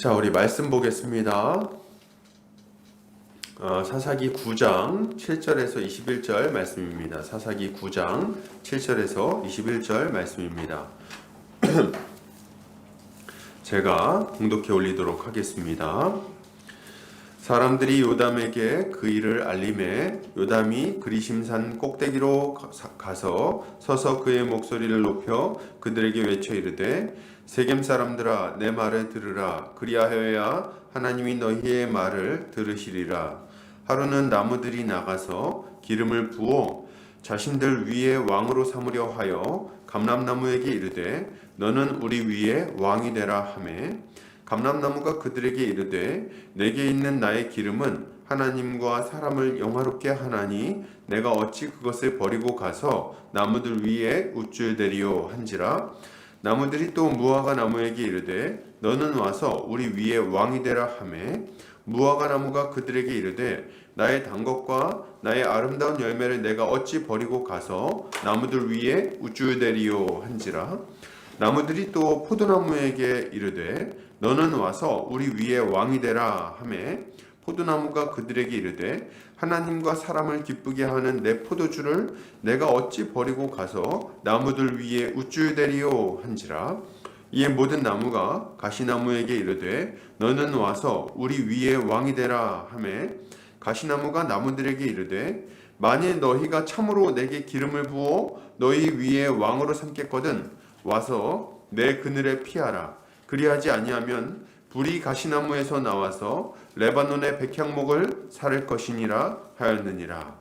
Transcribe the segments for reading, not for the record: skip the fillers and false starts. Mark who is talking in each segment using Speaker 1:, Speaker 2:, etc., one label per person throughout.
Speaker 1: 자, 우리 말씀 보겠습니다. 사사기 9장 7절에서 21절 말씀입니다. 사사기 9장 7절에서 21절 말씀입니다. 제가 공독해 올리도록 하겠습니다. 사람들이 요담에게 그 일을 알림해 요담이 그리심산 꼭대기로 가서 서서 그의 목소리를 높여 그들에게 외쳐 이르되 세겜 사람들아 내 말을 들으라. 그리하여야 하나님이 너희의 말을 들으시리라. 하루는 나무들이 나가서 기름을 부어 자신들 위에 왕으로 삼으려 하여 감람나무에게 이르되 너는 우리 위에 왕이 되라 하매 감람나무가 그들에게 이르되 내게 있는 나의 기름은 하나님과 사람을 영화롭게 하나니 내가 어찌 그것을 버리고 가서 나무들 위에 우쭐대리오 한지라. 나무들이 또 무화과 나무에게 이르되 너는 와서 우리 위에 왕이 되라 하매 무화과 나무가 그들에게 이르되 나의 단 것과 나의 아름다운 열매를 내가 어찌 버리고 가서 나무들 위에 우쭐대리오 한지라. 나무들이 또 포도나무에게 이르되 너는 와서 우리 위에 왕이 되라 하매 포도나무가 그들에게 이르되 하나님과 사람을 기쁘게 하는 내 포도주를 내가 어찌 버리고 가서 나무들 위에 우쭐대리오 한지라. 이에 모든 나무가 가시나무에게 이르되 너는 와서 우리 위에 왕이 되라 하매 가시나무가 나무들에게 이르되 만일 너희가 참으로 내게 기름을 부어 너희 위에 왕으로 삼겠거든 와서 내 그늘에 피하라. 그리하지 아니하면 불이 가시나무에서 나와서 레바논의 백향목을 살을 것이니라 하였느니라.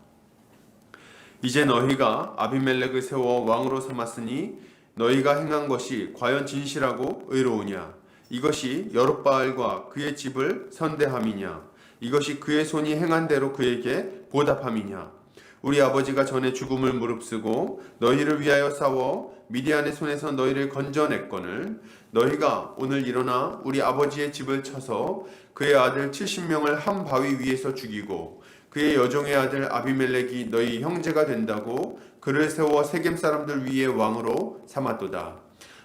Speaker 1: 이제 너희가 아비멜렉을 세워 왕으로 삼았으니 너희가 행한 것이 과연 진실하고 의로우냐? 이것이 여룻바알과 그의 집을 선대함이냐? 이것이 그의 손이 행한 대로 그에게 보답함이냐? 우리 아버지가 전에 죽음을 무릅쓰고 너희를 위하여 싸워 미디안의 손에서 너희를 건져냈거늘 너희가 오늘 일어나 우리 아버지의 집을 쳐서 그의 아들 70명을 한 바위 위에서 죽이고 그의 여종의 아들 아비멜렉이 너희 형제가 된다고 그를 세워 세겜 사람들 위에 왕으로 삼았도다.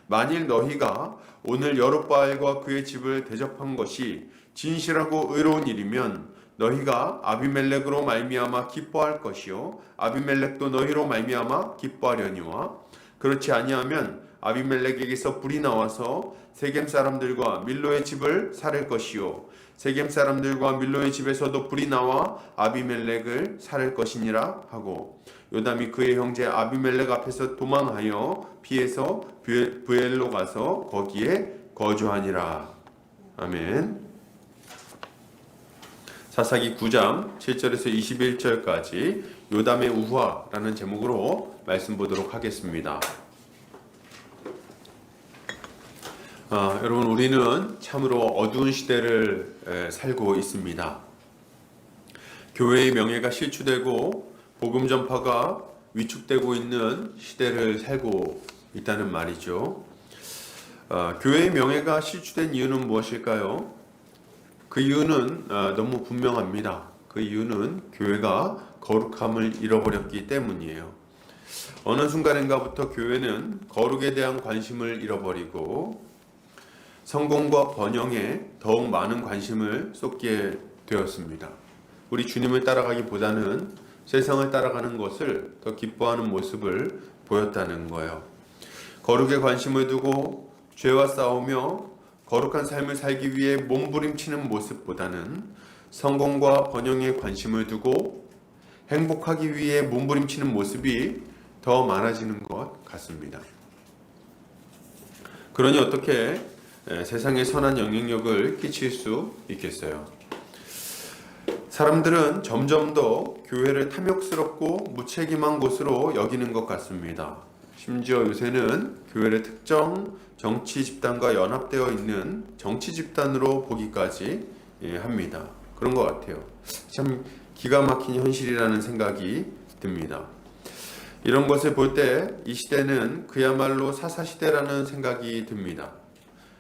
Speaker 1: 만일 너희가 오늘 여룻바알과 그의 집을 대접한 것이 진실하고 의로운 일이면 너희가 아비멜렉으로 말미암아 기뻐할 것이요 아비멜렉도 너희로 말미암아 기뻐하려니와 그렇지 아니하면 아비멜렉에게서 불이 나와서 세겜 사람들과 밀로의 집을 살을 것이요 세겜 사람들과 밀로의 집에서도 불이 나와 아비멜렉을 살을 것이니라 하고 요담이 그의 형제 아비멜렉 앞에서 도망하여 피해서 브엘로 가서 거기에 거주하니라. 아멘. 사사기 9장 7절에서 21절까지 요담의 우화라는 제목으로 말씀 보도록 하겠습니다. 여러분 우리는 참으로 어두운 시대를 살고 있습니다. 교회의 명예가 실추되고 복음 전파가 위축되고 있는 시대를 살고 있다는 말이죠. 교회의 명예가 실추된 이유는 무엇일까요? 그 이유는 너무 분명합니다. 그 이유는 교회가 거룩함을 잃어버렸기 때문이에요. 어느 순간인가부터 교회는 거룩에 대한 관심을 잃어버리고 성공과 번영에 더욱 많은 관심을 쏟게 되었습니다. 우리 주님을 따라가기보다는 세상을 따라가는 것을 더 기뻐하는 모습을 보였다는 거예요. 거룩에 관심을 두고 죄와 싸우며 거룩한 삶을 살기 위해 몸부림치는 모습보다는 성공과 번영에 관심을 두고 행복하기 위해 몸부림치는 모습이 더 많아지는 것 같습니다. 그러니 어떻게 세상에 선한 영향력을 끼칠 수 있겠어요? 사람들은 점점 더 교회를 탐욕스럽고 무책임한 곳으로 여기는 것 같습니다. 심지어 요새는 교회를 특정 정치 집단과 연합되어 있는 정치 집단으로 보기까지 합니다. 그런 것 같아요. 참 기가 막힌 현실이라는 생각이 듭니다. 이런 것을 볼 때 이 시대는 그야말로 사사시대라는 생각이 듭니다.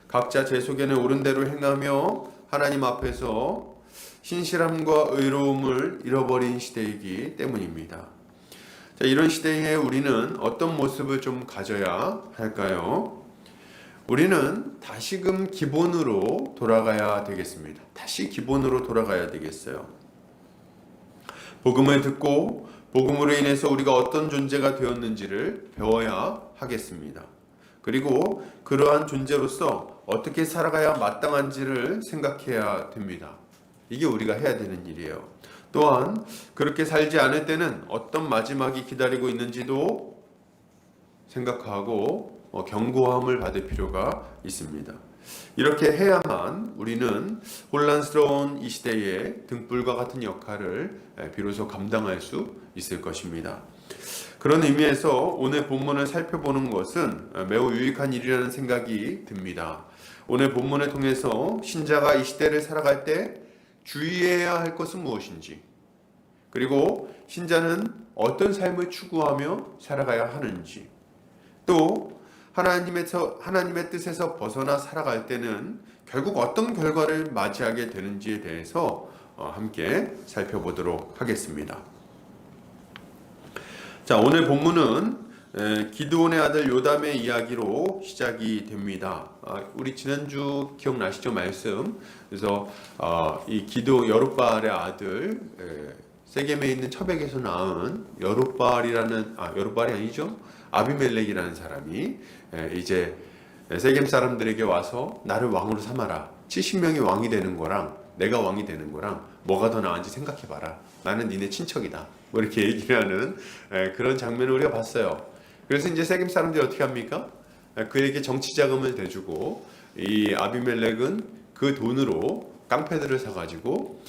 Speaker 1: 각자 제 속에는 옳은 대로 행하며 하나님 앞에서 신실함과 의로움을 잃어버린 시대이기 때문입니다. 자, 이런 시대에 우리는 어떤 모습을 좀 가져야 할까요? 우리는 다시금 기본으로 돌아가야 되겠습니다. 다시 기본으로 돌아가야 되겠어요. 복음을 듣고 복음으로 인해서 우리가 어떤 존재가 되었는지를 배워야 하겠습니다. 그리고 그러한 존재로서 어떻게 살아가야 마땅한지를 생각해야 됩니다. 이게 우리가 해야 되는 일이에요. 또한 그렇게 살지 않을 때는 어떤 마지막이 기다리고 있는지도 생각하고 경고함을 받을 필요가 있습니다. 이렇게 해야만 우리는 혼란스러운 이 시대의 등불과 같은 역할을 비로소 감당할 수 있을 것입니다. 그런 의미에서 오늘 본문을 살펴보는 것은 매우 유익한 일이라는 생각이 듭니다. 오늘 본문을 통해서 신자가 이 시대를 살아갈 때 주의해야 할 것은 무엇인지, 그리고 신자는 어떤 삶을 추구하며 살아가야 하는지, 또 하나님의 뜻에서 벗어나 살아갈 때는 결국 어떤 결과를 맞이하게 되는지에 대해서 함께 살펴보도록 하겠습니다. 자, 오늘 본문은 기드온의 아들 요담의 이야기로 시작이 됩니다. 우리 지난주 기억나시죠? 말씀. 그래서 이 여룹바알의 아들, 세겜에 있는 처백에서 낳은 여룹바알이 아니죠? 아비멜렉이라는 사람이 이제 세겜 사람들에게 와서 나를 왕으로 삼아라. 70명이 왕이 되는 거랑 내가 왕이 되는 거랑 뭐가 더 나은지 생각해봐라. 나는 니네 친척이다. 뭐 이렇게 얘기를 하는 그런 장면을 우리가 봤어요. 그래서 이제 세겜 사람들이 어떻게 합니까? 그에게 정치 자금을 대주고 이 아비멜렉은 그 돈으로 깡패들을 사가지고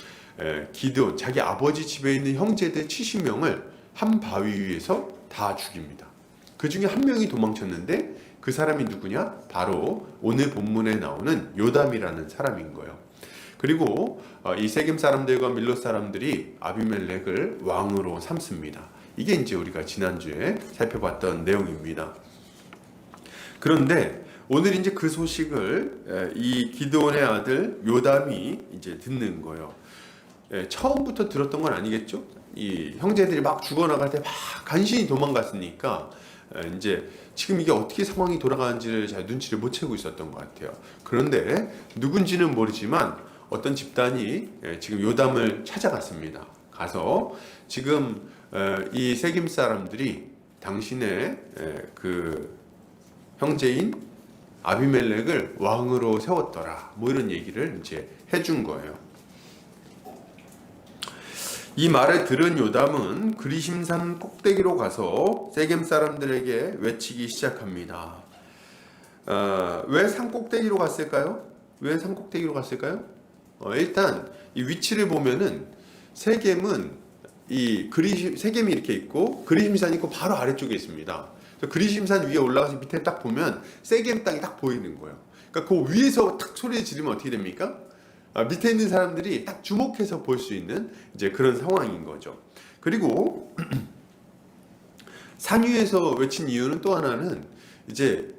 Speaker 1: 기드온, 자기 아버지 집에 있는 형제들 70명을 한 바위 위에서 다 죽입니다. 그 중에 한 명이 도망쳤는데 그 사람이 누구냐? 바로 오늘 본문에 나오는 요담이라는 사람인 거예요. 그리고 이 세겜 사람들과 밀롯 사람들이 아비멜렉을 왕으로 삼습니다. 이게 이제 우리가 지난주에 살펴봤던 내용입니다. 그런데 오늘 이제 그 소식을 이 기드온의 아들 요담이 이제 듣는 거예요. 처음부터 들었던 건 아니겠죠? 이 형제들이 막 죽어나갈 때 막 간신히 도망갔으니까 이제 지금 이게 어떻게 상황이 돌아가는지를 잘 눈치를 못 채고 있었던 것 같아요. 그런데 누군지는 모르지만 어떤 집단이 지금 요담을 찾아갔습니다. 가서 지금 이 세겜 사람들이 당신의 그 형제인 아비멜렉을 왕으로 세웠더라. 뭐 이런 얘기를 이제 해준 거예요. 이 말을 들은 요담은 그리심산 꼭대기로 가서 세겜 사람들에게 외치기 시작합니다. 왜 산 꼭대기로 갔을까요? 왜 산 꼭대기로 갔을까요? 일단 이 위치를 보면은 세겜은 세겜이 이렇게 있고 그리심산이 있고 바로 아래쪽에 있습니다. 그리심산 위에 올라가서 밑에 딱 보면 세겜 땅이 딱 보이는 거예요. 그러니까 그 위에서 탁 소리를 지르면 어떻게 됩니까? 밑에 있는 사람들이 딱 주목해서 볼 수 있는 이제 그런 상황인 거죠. 그리고 산 위에서 외친 이유는 또 하나는 이제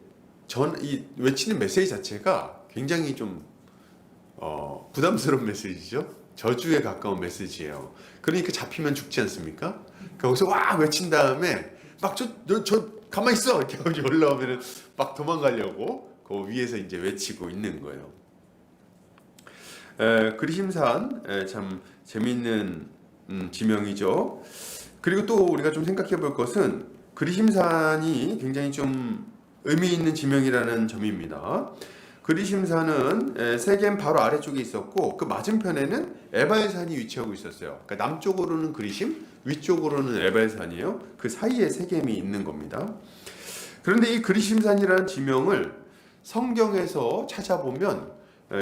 Speaker 1: 이 외치는 메시지 자체가 굉장히 좀 부담스러운 메시지죠. 저주에 가까운 메시지예요. 그러니까 잡히면 죽지 않습니까? 거기서 와 외친 다음에 막 저 가만히 있어 이렇게 올라오면은 막 도망가려고 그 위에서 이제 외치고 있는 거예요. 그리심산 참 재미있는 지명이죠. 그리고 또 우리가 좀 생각해 볼 것은 그리심산이 굉장히 좀 의미 있는 지명이라는 점입니다. 그리심산은 세겜 바로 아래쪽에 있었고 그 맞은편에는 에발산이 위치하고 있었어요. 그러니까 남쪽으로는 그리심, 위쪽으로는 에발산이에요. 그 사이에 세겜이 있는 겁니다. 그런데 이 그리심산이라는 지명을 성경에서 찾아보면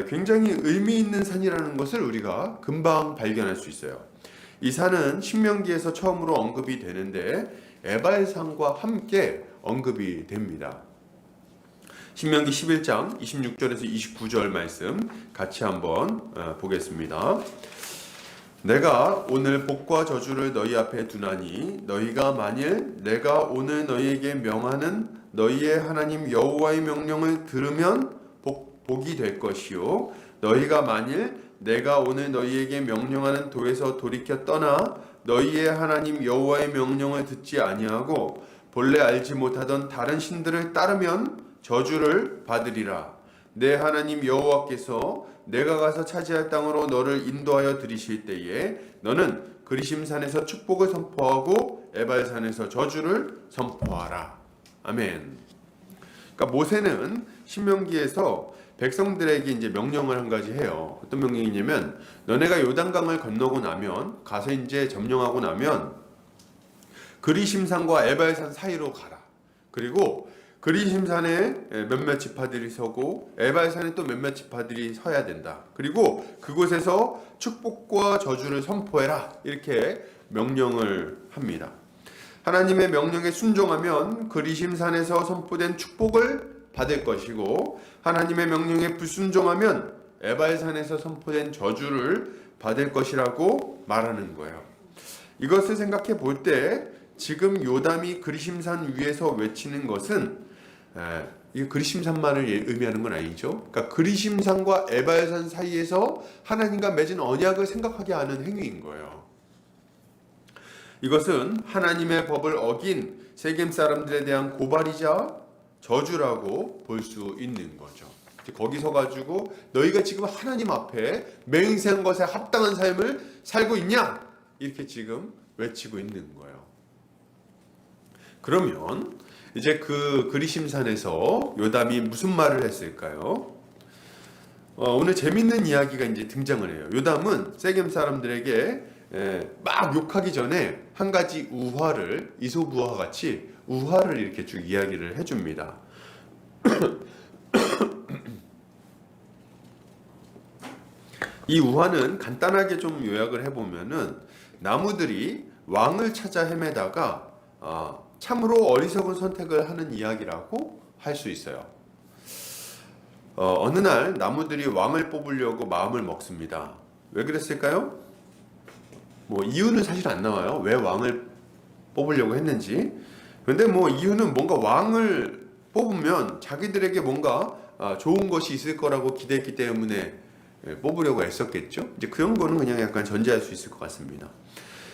Speaker 1: 굉장히 의미 있는 산이라는 것을 우리가 금방 발견할 수 있어요. 이 산은 신명기에서 처음으로 언급이 되는데 에발산과 함께 언급이 됩니다. 신명기 11장 26절에서 29절 말씀 같이 한번 보겠습니다. 내가 오늘 복과 저주를 너희 앞에 두나니 너희가 만일 내가 오늘 너희에게 명하는 너희의 하나님 여호와의 명령을 들으면 복이 될 것이요 너희가 만일 내가 오늘 너희에게 명령하는 도에서 돌이켜 떠나 너희의 하나님 여호와의 명령을 듣지 아니하고 본래 알지 못하던 다른 신들을 따르면 저주를 받으리라. 내 하나님 여호와께서 내가 가서 차지할 땅으로 너를 인도하여 들이실 때에 너는 그리심산에서 축복을 선포하고 에발산에서 저주를 선포하라. 아멘. 그러니까 모세는 신명기에서 백성들에게 이제 명령을 한 가지 해요. 어떤 명령이냐면 너네가 요단강을 건너고 나면 가서 이제 점령하고 나면 그리심산과 에발산 사이로 가라. 그리고 그리심산에 몇몇 지파들이 서고 에발산에 또 몇몇 지파들이 서야 된다. 그리고 그곳에서 축복과 저주를 선포해라. 이렇게 명령을 합니다. 하나님의 명령에 순종하면 그리심산에서 선포된 축복을 받을 것이고 하나님의 명령에 불순종하면 에발산에서 선포된 저주를 받을 것이라고 말하는 거예요. 이것을 생각해 볼 때 지금 요담이 그리심산 위에서 외치는 것은 이 그리심산만을 의미하는 건 아니죠. 그러니까 그리심산과 에발산 사이에서 하나님과 맺은 언약을 생각하게 하는 행위인 거예요. 이것은 하나님의 법을 어긴 세겜 사람들에 대한 고발이자 저주라고 볼 수 있는 거죠. 거기서 가지고 너희가 지금 하나님 앞에 맹세한 것에 합당한 삶을 살고 있냐? 이렇게 지금 외치고 있는 거예요. 그러면 이제 그 그리심산에서 요담이 무슨 말을 했을까요? 오늘 재밌는 이야기가 이제 등장을 해요. 요담은 세겜 사람들에게 막 욕하기 전에 한 가지 우화를 이솝우화와 같이 우화를 이렇게 쭉 이야기를 해줍니다. 이 우화는 간단하게 좀 요약을 해보면은 나무들이 왕을 찾아 헤매다가 참으로 어리석은 선택을 하는 이야기라고 할 수 있어요. 어느 날 나무들이 왕을 뽑으려고 마음을 먹습니다. 왜 그랬을까요? 뭐 이유는 사실 안 나와요. 왜 왕을 뽑으려고 했는지. 근데 뭐 이유는 뭔가 왕을 뽑으면 자기들에게 뭔가 좋은 것이 있을 거라고 기대했기 때문에 뽑으려고 했었겠죠. 이제 그런 거는 그냥 약간 전제할 수 있을 것 같습니다.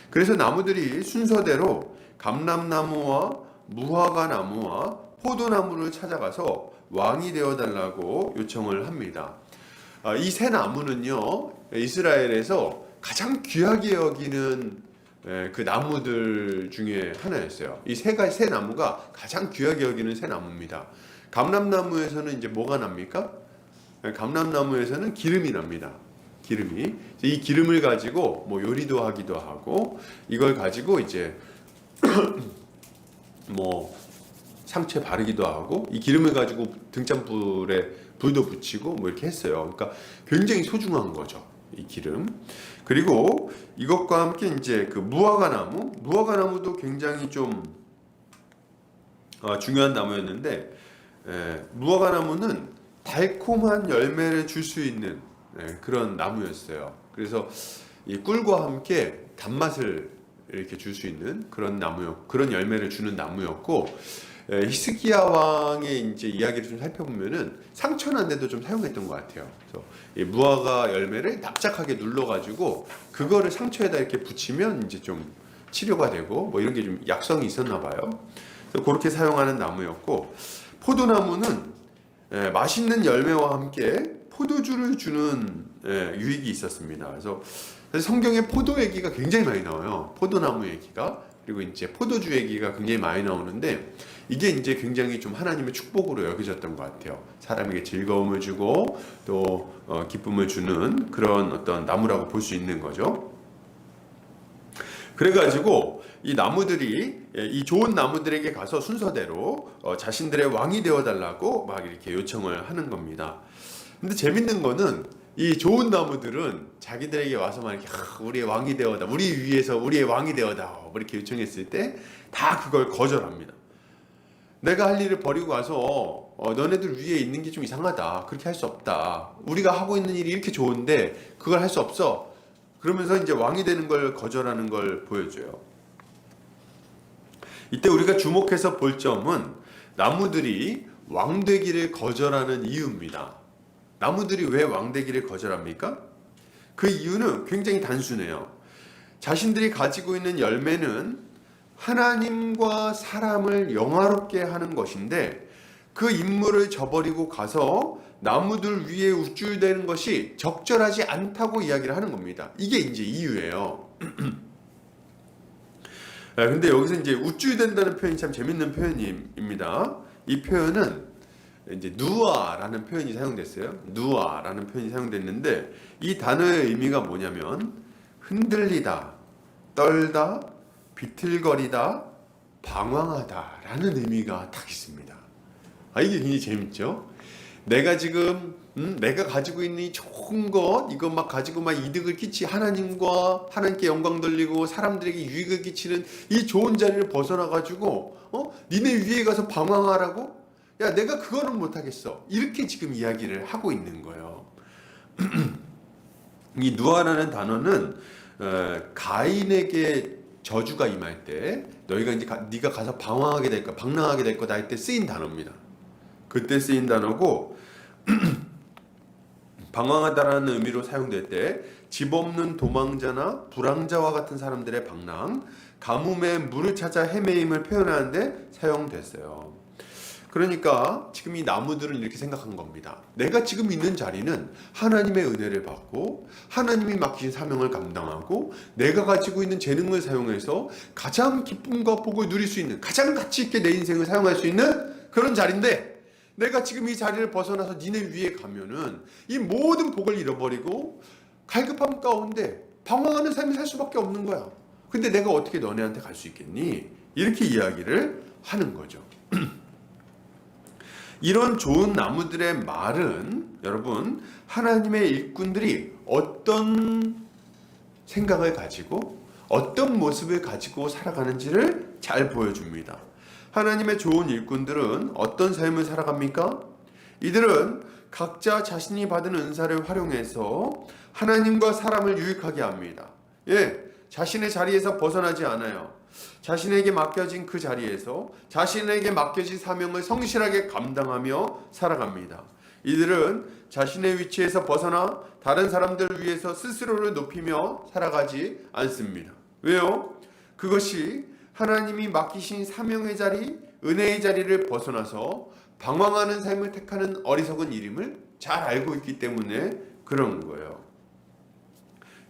Speaker 1: 그래서 나무들이 순서대로 감람나무와 무화과나무와 포도나무를 찾아가서 왕이 되어달라고 요청을 합니다. 이 세 나무는요, 이스라엘에서 가장 귀하게 여기는 그 나무들 중에 하나였어요. 이 세 나무가 가장 귀하게 여기는 세 나무입니다. 감람나무에서는 이제 뭐가 납니까? 감람나무에서는 기름이 납니다. 기름이. 이 기름을 가지고 뭐 요리도 하기도 하고 이걸 가지고 이제 뭐 상처에 바르기도 하고 이 기름을 가지고 등잔불에 불도 붙이고 뭐 이렇게 했어요. 그러니까 굉장히 소중한 거죠. 이 기름. 그리고 이것과 함께 이제 그 무화과나무도 굉장히 좀 중요한 나무였는데 무화과나무는 달콤한 열매를 줄 수 있는 그런 나무였어요. 그래서 이 꿀과 함께 단맛을 이렇게 줄 수 있는 그런 열매를 주는 나무였고 히스기야 왕의 이제 이야기를 좀 살펴보면은 상처난데도 좀 사용했던 것 같아요. 그래서 이 무화과 열매를 납작하게 눌러가지고 그거를 상처에다 이렇게 붙이면 이제 좀 치료가 되고 뭐 이런 게 좀 약성이 있었나 봐요. 그래서 그렇게 사용하는 나무였고 포도나무는 맛있는 열매와 함께 포도주를 주는 유익이 있었습니다. 그래서 성경에 포도 얘기가 굉장히 많이 나와요. 포도나무 얘기가. 그리고 이제 포도주 얘기가 굉장히 많이 나오는데 이게 이제 굉장히 좀 하나님의 축복으로 여겨졌던 것 같아요. 사람에게 즐거움을 주고 또 기쁨을 주는 그런 어떤 나무라고 볼 수 있는 거죠. 그래가지고 이 나무들이 이 좋은 나무들에게 가서 순서대로 자신들의 왕이 되어달라고 막 이렇게 요청을 하는 겁니다. 근데 재밌는 거는 이 좋은 나무들은 자기들에게 와서 막 이렇게 우리의 왕이 되어다, 우리 위에서 우리의 왕이 되어다, 뭐 이렇게 요청했을 때 다 그걸 거절합니다. 내가 할 일을 버리고 와서 너네들 위에 있는 게 좀 이상하다, 그렇게 할 수 없다, 우리가 하고 있는 일이 이렇게 좋은데 그걸 할 수 없어. 그러면서 이제 왕이 되는 걸 거절하는 걸 보여줘요. 이때 우리가 주목해서 볼 점은 나무들이 왕 되기를 거절하는 이유입니다. 나무들이 왜 왕 되기를 거절합니까? 그 이유는 굉장히 단순해요. 자신들이 가지고 있는 열매는 하나님과 사람을 영화롭게 하는 것인데 그 임무를 저버리고 가서 나무들 위에 우쭐대는 것이 적절하지 않다고 이야기를 하는 겁니다. 이게 이제 이유예요. 근데 여기서 이제 우쭐댄다는 표현이 참 재밌는 표현입니다. 이 표현은 이제 누아라는 표현이 사용됐어요. 누아라는 표현이 사용됐는데 이 단어의 의미가 뭐냐면 흔들리다, 떨다, 비틀거리다, 방황하다라는 의미가 딱 있습니다. 이게 굉장히 재밌죠? 내가 지금 내가 가지고 있는 이 좋은 것 이거 막 가지고 막 이득을 하나님께 영광 돌리고 사람들에게 유익을 끼치는 이 좋은 자리를 벗어나 가지고 니네 위에 가서 방황하라고? 야, 내가 그거는 못하겠어. 이렇게 지금 이야기를 하고 있는 거예요. 이 누아라는 단어는 가인에게 저주가 임할 때 네가 가서 방황하게 될 거, 방랑하게 될 거다 할 때 쓰인 단어입니다. 그때 쓰인 단어고 방황하다라는 의미로 사용될 때 집 없는 도망자나 불황자와 같은 사람들의 방랑, 가뭄에 물을 찾아 헤매임을 표현하는데 사용됐어요. 그러니까 지금 이 나무들은 이렇게 생각한 겁니다. 내가 지금 있는 자리는 하나님의 은혜를 받고 하나님이 맡기신 사명을 감당하고 내가 가지고 있는 재능을 사용해서 가장 기쁨과 복을 누릴 수 있는, 가장 가치 있게 내 인생을 사용할 수 있는 그런 자리인데, 내가 지금 이 자리를 벗어나서 니네 위에 가면은 이 모든 복을 잃어버리고 갈급함 가운데 방황하는 삶을 살 수밖에 없는 거야. 근데 내가 어떻게 너네한테 갈 수 있겠니? 이렇게 이야기를 하는 거죠. 이런 좋은 나무들의 말은 여러분, 하나님의 일꾼들이 어떤 생각을 가지고 어떤 모습을 가지고 살아가는지를 잘 보여줍니다. 하나님의 좋은 일꾼들은 어떤 삶을 살아갑니까? 이들은 각자 자신이 받은 은사를 활용해서 하나님과 사람을 유익하게 합니다. 자신의 자리에서 벗어나지 않아요. 자신에게 맡겨진 그 자리에서 자신에게 맡겨진 사명을 성실하게 감당하며 살아갑니다. 이들은 자신의 위치에서 벗어나 다른 사람들을 위해서 스스로를 높이며 살아가지 않습니다. 왜요? 그것이 하나님이 맡기신 사명의 자리, 은혜의 자리를 벗어나서 방황하는 삶을 택하는 어리석은 일임을 잘 알고 있기 때문에 그런 거예요.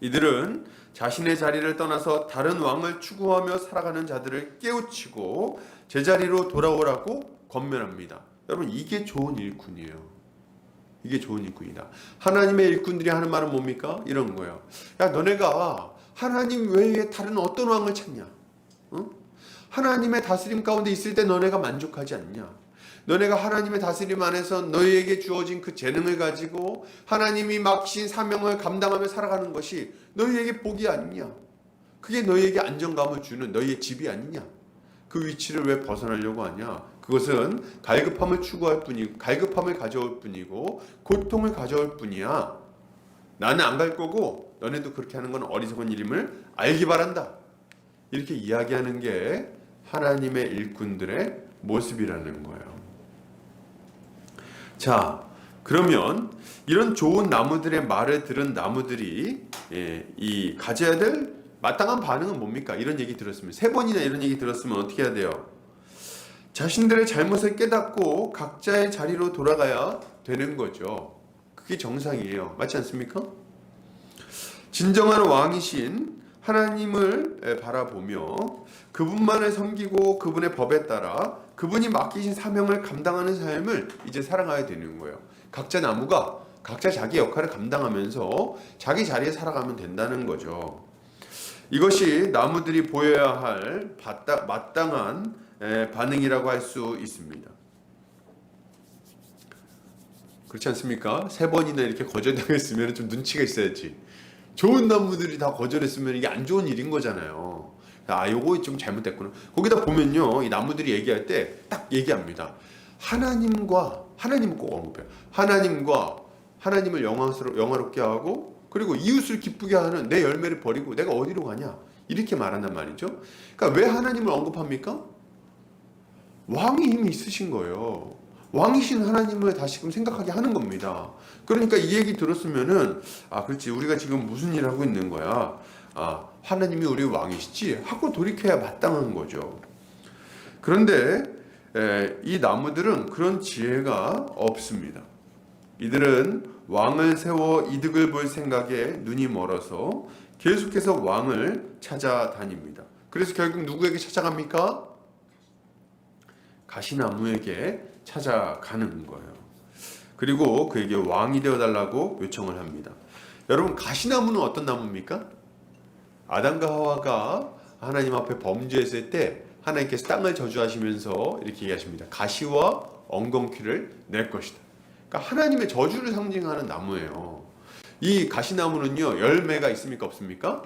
Speaker 1: 이들은 자신의 자리를 떠나서 다른 왕을 추구하며 살아가는 자들을 깨우치고 제자리로 돌아오라고 권면합니다. 여러분, 이게 좋은 일꾼이에요. 이게 좋은 일꾼이다. 하나님의 일꾼들이 하는 말은 뭡니까? 이런 거예요. 야, 너네가 하나님 외에 다른 어떤 왕을 찾냐? 하나님의 다스림 가운데 있을 때 너네가 만족하지 않냐? 너네가 하나님의 다스림 안에서 너희에게 주어진 그 재능을 가지고 하나님이 맡기신 사명을 감당하며 살아가는 것이 너희에게 복이 아니냐? 그게 너희에게 안정감을 주는 너희의 집이 아니냐? 그 위치를 왜 벗어나려고 하냐? 그것은 갈급함을 추구할 뿐이고, 갈급함을 가져올 뿐이고 고통을 가져올 뿐이야. 나는 안 갈 거고 너네도 그렇게 하는 건 어리석은 일임을 알기 바란다. 이렇게 이야기하는 게 하나님의 일꾼들의 모습이라는 거예요. 자, 그러면 이런 좋은 나무들의 말을 들은 나무들이 이 가져야 될 마땅한 반응은 뭡니까? 이런 얘기 들었으면, 3번이나 이런 얘기 들었으면 어떻게 해야 돼요? 자신들의 잘못을 깨닫고 각자의 자리로 돌아가야 되는 거죠. 그게 정상이에요. 맞지 않습니까? 진정한 왕이신 하나님을 바라보며 그분만을 섬기고 그분의 법에 따라 그분이 맡기신 사명을 감당하는 삶을 이제 살아가야 되는 거예요. 각자 나무가 각자 자기 역할을 감당하면서 자기 자리에 살아가면 된다는 거죠. 이것이 나무들이 보여야 할 마땅한 반응이라고 할 수 있습니다. 그렇지 않습니까? 3번이나 이렇게 거절당했으면 좀 눈치가 있어야지. 좋은 나무들이 다 거절했으면 이게 안 좋은 일인 거잖아요. 요거 좀 잘못됐구나. 거기다 보면요, 이 나무들이 얘기할 때 딱 얘기합니다. 하나님을 꼭 언급해요. 하나님을 영화롭게 하고, 그리고 이웃을 기쁘게 하는 내 열매를 버리고 내가 어디로 가냐? 이렇게 말한단 말이죠. 그러니까 왜 하나님을 언급합니까? 왕이 이미 있으신 거예요. 왕이신 하나님을 다시금 생각하게 하는 겁니다. 그러니까 이 얘기 들었으면은, 그렇지, 우리가 지금 무슨 일을 하고 있는 거야? 하나님이 우리 왕이시지? 하고 돌이켜야 마땅한 거죠. 그런데 이 나무들은 그런 지혜가 없습니다. 이들은 왕을 세워 이득을 볼 생각에 눈이 멀어서 계속해서 왕을 찾아다닙니다. 그래서 결국 누구에게 찾아갑니까? 가시나무에게 찾아가는 거예요. 그리고 그에게 왕이 되어달라고 요청을 합니다. 여러분, 가시나무는 어떤 나무입니까? 아담과 하와가 하나님 앞에 범죄했을 때 하나님께서 땅을 저주하시면서 이렇게 얘기하십니다. 가시와 엉겅퀴를 낼 것이다. 그러니까 하나님의 저주를 상징하는 나무예요. 이 가시나무는요, 열매가 있습니까? 없습니까?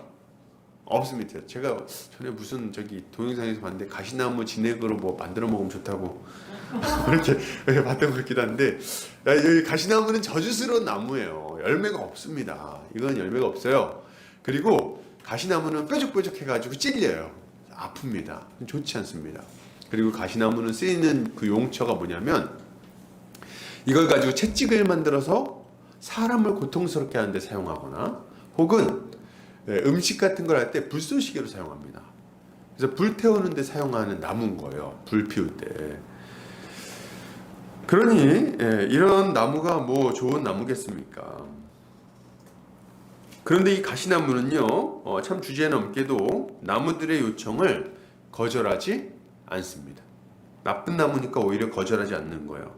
Speaker 1: 없습니다. 제가 전에 무슨 동영상에서 봤는데 가시나무 진액으로 뭐 만들어 먹으면 좋다고 이렇게 봤던 것 같기도 한데, 이 가시나무는 저주스러운 나무예요. 열매가 없습니다. 이건 열매가 없어요. 그리고 가시나무는 뾰족뾰족 해가지고 찔려요. 아픕니다. 좋지 않습니다. 그리고 가시나무는 쓰이는 그 용처가 뭐냐면, 이걸 가지고 채찍을 만들어서 사람을 고통스럽게 하는데 사용하거나, 혹은 음식 같은 걸 할 때 불쏘시개로 사용합니다. 그래서 불 태우는 데 사용하는 나무인 거예요. 불 피울 때. 그러니 이런 나무가 뭐 좋은 나무겠습니까? 그런데 이 가시나무는요, 참 주제넘게도 나무들의 요청을 거절하지 않습니다. 나쁜 나무니까 오히려 거절하지 않는 거예요.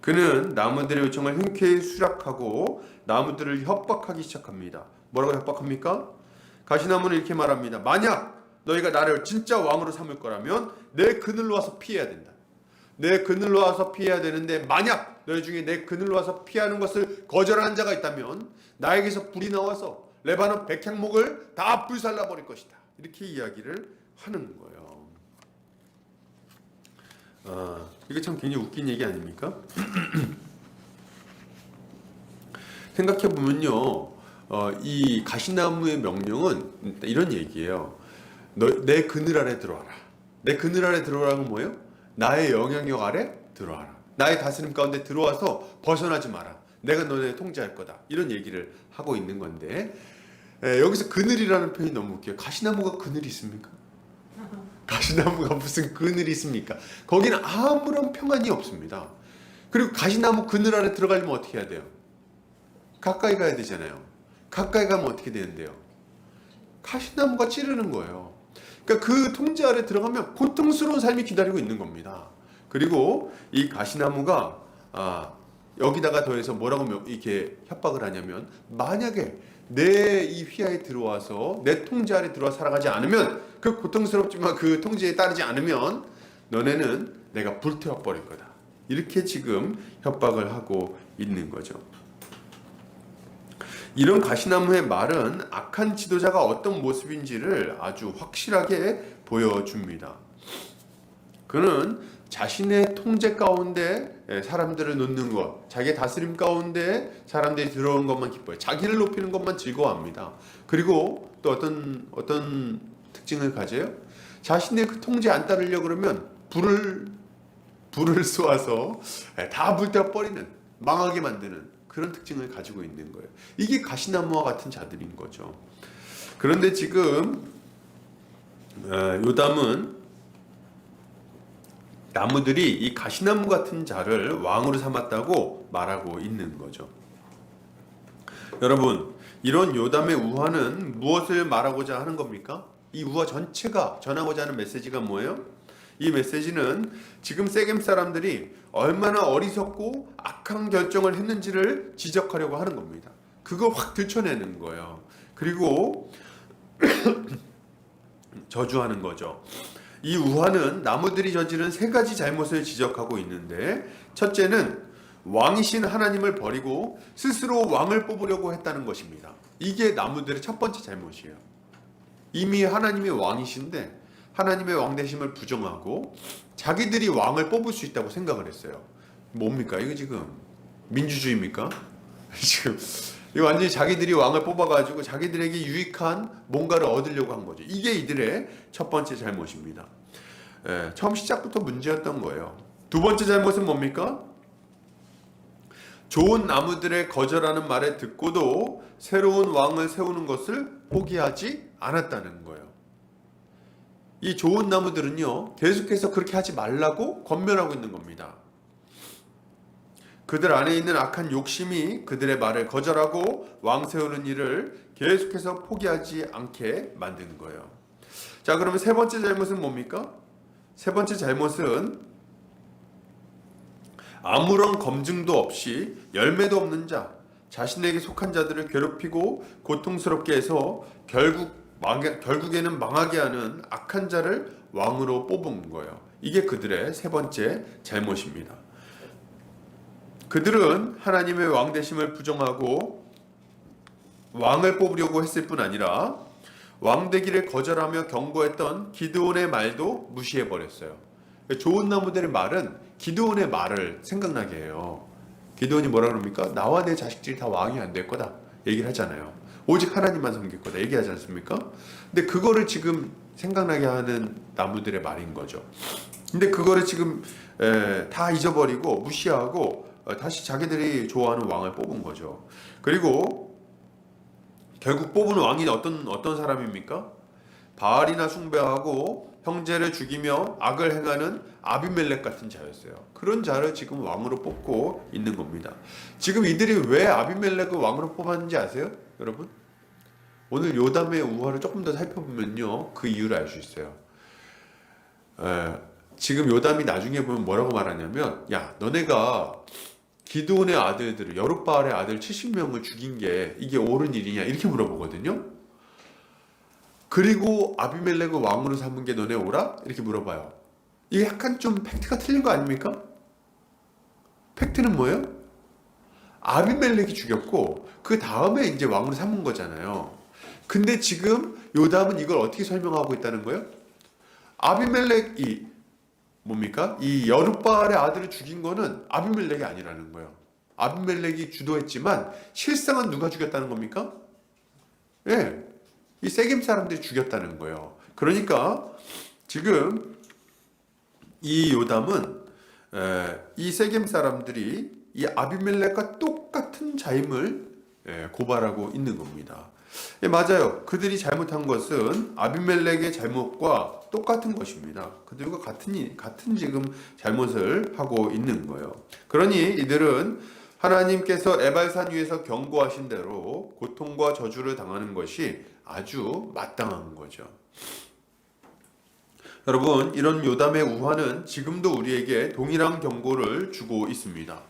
Speaker 1: 그는 나무들의 요청을 흔쾌히 수락하고 나무들을 협박하기 시작합니다. 뭐라고 협박합니까? 가시나무는 이렇게 말합니다. 만약 너희가 나를 진짜 왕으로 삼을 거라면 내 그늘로 와서 피해야 된다. 내 그늘로 와서 피해야 되는데, 만약 너희 중에 내 그늘로 와서 피하는 것을 거절하는 자가 있다면 나에게서 불이 나와서 레바논 백향목을 다 불살라 버릴 것이다. 이렇게 이야기를 하는 거예요. 이게 참 굉장히 웃긴 얘기 아닙니까? 생각해보면요, 이 가시나무의 명령은 이런 얘기예요. 내 그늘 아래 들어와라. 내 그늘 아래 들어오라는 뭐예요? 나의 영향력 아래 들어와라. 나의 다스림 가운데 들어와서 벗어나지 마라. 내가 너네 통제할 거다. 이런 얘기를 하고 있는 건데, 여기서 그늘이라는 표현이 너무 웃겨요. 가시나무가 그늘이 있습니까? 가시나무가 무슨 그늘이 있습니까? 거기는 아무런 평안이 없습니다. 그리고 가시나무 그늘 아래 들어가려면 어떻게 해야 돼요? 가까이 가야 되잖아요. 가까이 가면 어떻게 되는데요? 가시나무가 찌르는 거예요. 그러니까 그 통제 아래 들어가면 고통스러운 삶이 기다리고 있는 겁니다. 그리고 이 가시나무가 여기다가 더해서 뭐라고 이렇게 협박을 하냐면, 만약에 내 이 휘하에 들어와서 내 통제 아래 들어와 살아가지 않으면, 그 고통스럽지만 그 통제에 따르지 않으면 너네는 내가 불태워 버릴 거다. 이렇게 지금 협박을 하고 있는 거죠. 이런 가시나무의 말은 악한 지도자가 어떤 모습인지를 아주 확실하게 보여줍니다. 그는 자신의 통제 가운데 사람들을 놓는 것, 자기의 다스림 가운데 사람들이 들어오는 것만 기뻐해요. 자기를 높이는 것만 즐거워합니다. 그리고 또 어떤 특징을 가져요? 자신의 그 통제 안 따르려고 그러면 불을 쏘아서 다 불태워 버리는, 망하게 만드는 그런 특징을 가지고 있는 거예요. 이게 가시나무와 같은 자들인 거죠. 그런데 지금 요담은 나무들이 이 가시나무 같은 자를 왕으로 삼았다고 말하고 있는 거죠. 여러분, 이런 요담의 우화는 무엇을 말하고자 하는 겁니까? 이 우화 전체가 전하고자 하는 메시지가 뭐예요? 이 메시지는 지금 세겜 사람들이 얼마나 어리석고 악한 결정을 했는지를 지적하려고 하는 겁니다. 그걸 확 들춰내는 거예요. 그리고 저주하는 거죠. 이 우화는 나무들이 저지른 세 가지 잘못을 지적하고 있는데, 첫째는 왕이신 하나님을 버리고 스스로 왕을 뽑으려고 했다는 것입니다. 이게 나무들의 첫 번째 잘못이에요. 이미 하나님이 왕이신데 하나님의 왕되심을 부정하고 자기들이 왕을 뽑을 수 있다고 생각을 했어요. 뭡니까? 이거 지금 민주주의입니까? 지금 이거 완전히 자기들이 왕을 뽑아가지고 자기들에게 유익한 뭔가를 얻으려고 한 거죠. 이게 이들의 첫 번째 잘못입니다. 처음 시작부터 문제였던 거예요. 두 번째 잘못은 뭡니까? 좋은 나무들의 거절하는 말에 듣고도 새로운 왕을 세우는 것을 포기하지 않았다는 거예요. 이 좋은 나무들은요, 계속해서 그렇게 하지 말라고 권면하고 있는 겁니다. 그들 안에 있는 악한 욕심이 그들의 말을 거절하고 왕 세우는 일을 계속해서 포기하지 않게 만드는 거예요. 자, 그러면 세 번째 잘못은 뭡니까? 세 번째 잘못은 아무런 검증도 없이 열매도 없는 자, 자신에게 속한 자들을 괴롭히고 고통스럽게 해서 결국에는 망하게 하는 악한 자를 왕으로 뽑은 거예요. 이게 그들의 세 번째 잘못입니다. 그들은 하나님의 왕 되심을 부정하고 왕을 뽑으려고 했을 뿐 아니라 왕 되기를 거절하며 경고했던 기드온의 말도 무시해 버렸어요. 좋은 나무들의 말은 기드온의 말을 생각나게 해요. 기드온이 뭐라 그럽니까? 나와 내 자식들이 다 왕이 안 될 거다 얘기를 하잖아요. 오직 하나님만 섬길 거다 얘기하지 않습니까? 근데 그거를 지금 생각나게 하는 나무들의 말인 거죠. 근데 그거를 지금 다 잊어버리고 무시하고 다시 자기들이 좋아하는 왕을 뽑은 거죠. 그리고 결국 뽑은 왕이 어떤 사람입니까? 바알이나 숭배하고 형제를 죽이며 악을 행하는 아비멜렉 같은 자였어요. 그런 자를 지금 왕으로 뽑고 있는 겁니다. 지금 이들이 왜 아비멜렉을 왕으로 뽑았는지 아세요? 여러분? 오늘 요담의 우화를 조금 더 살펴보면요, 그 이유를 알 수 있어요. 지금 요담이 나중에 보면 뭐라고 말하냐면, 야, 너네가 기드온의 아들들을, 여룻바알의 아들 70명을 죽인 게 이게 옳은 일이냐 이렇게 물어보거든요. 그리고 아비멜렉을 왕으로 삼은 게 너네 옳아? 이렇게 물어봐요. 이게 약간 좀 팩트가 틀린 거 아닙니까? 팩트는 뭐예요? 아비멜렉이 죽였고 그 다음에 이제 왕으로 삼은 거잖아요. 근데 지금 요담은 이걸 어떻게 설명하고 있다는 거예요? 아비멜렉이 뭡니까? 이 여룻바알의 아들을 죽인 거는 아비멜렉이 아니라는 거예요. 아비멜렉이 주도했지만 실상은 누가 죽였다는 겁니까? 예, 이 세겜 사람들이 죽였다는 거예요. 그러니까 지금 이 요담은 이 세겜 사람들이 이 아비멜렉과 똑같은 자임을 고발하고 있는 겁니다. 예, 맞아요. 그들이 잘못한 것은 아비멜렉의 잘못과 똑같은 것입니다. 그들과 같은 지금 잘못을 하고 있는 거예요. 그러니 이들은 하나님께서 에발산 위에서 경고하신 대로 고통과 저주를 당하는 것이 아주 마땅한 거죠. 여러분, 이런 요담의 우화는 지금도 우리에게 동일한 경고를 주고 있습니다.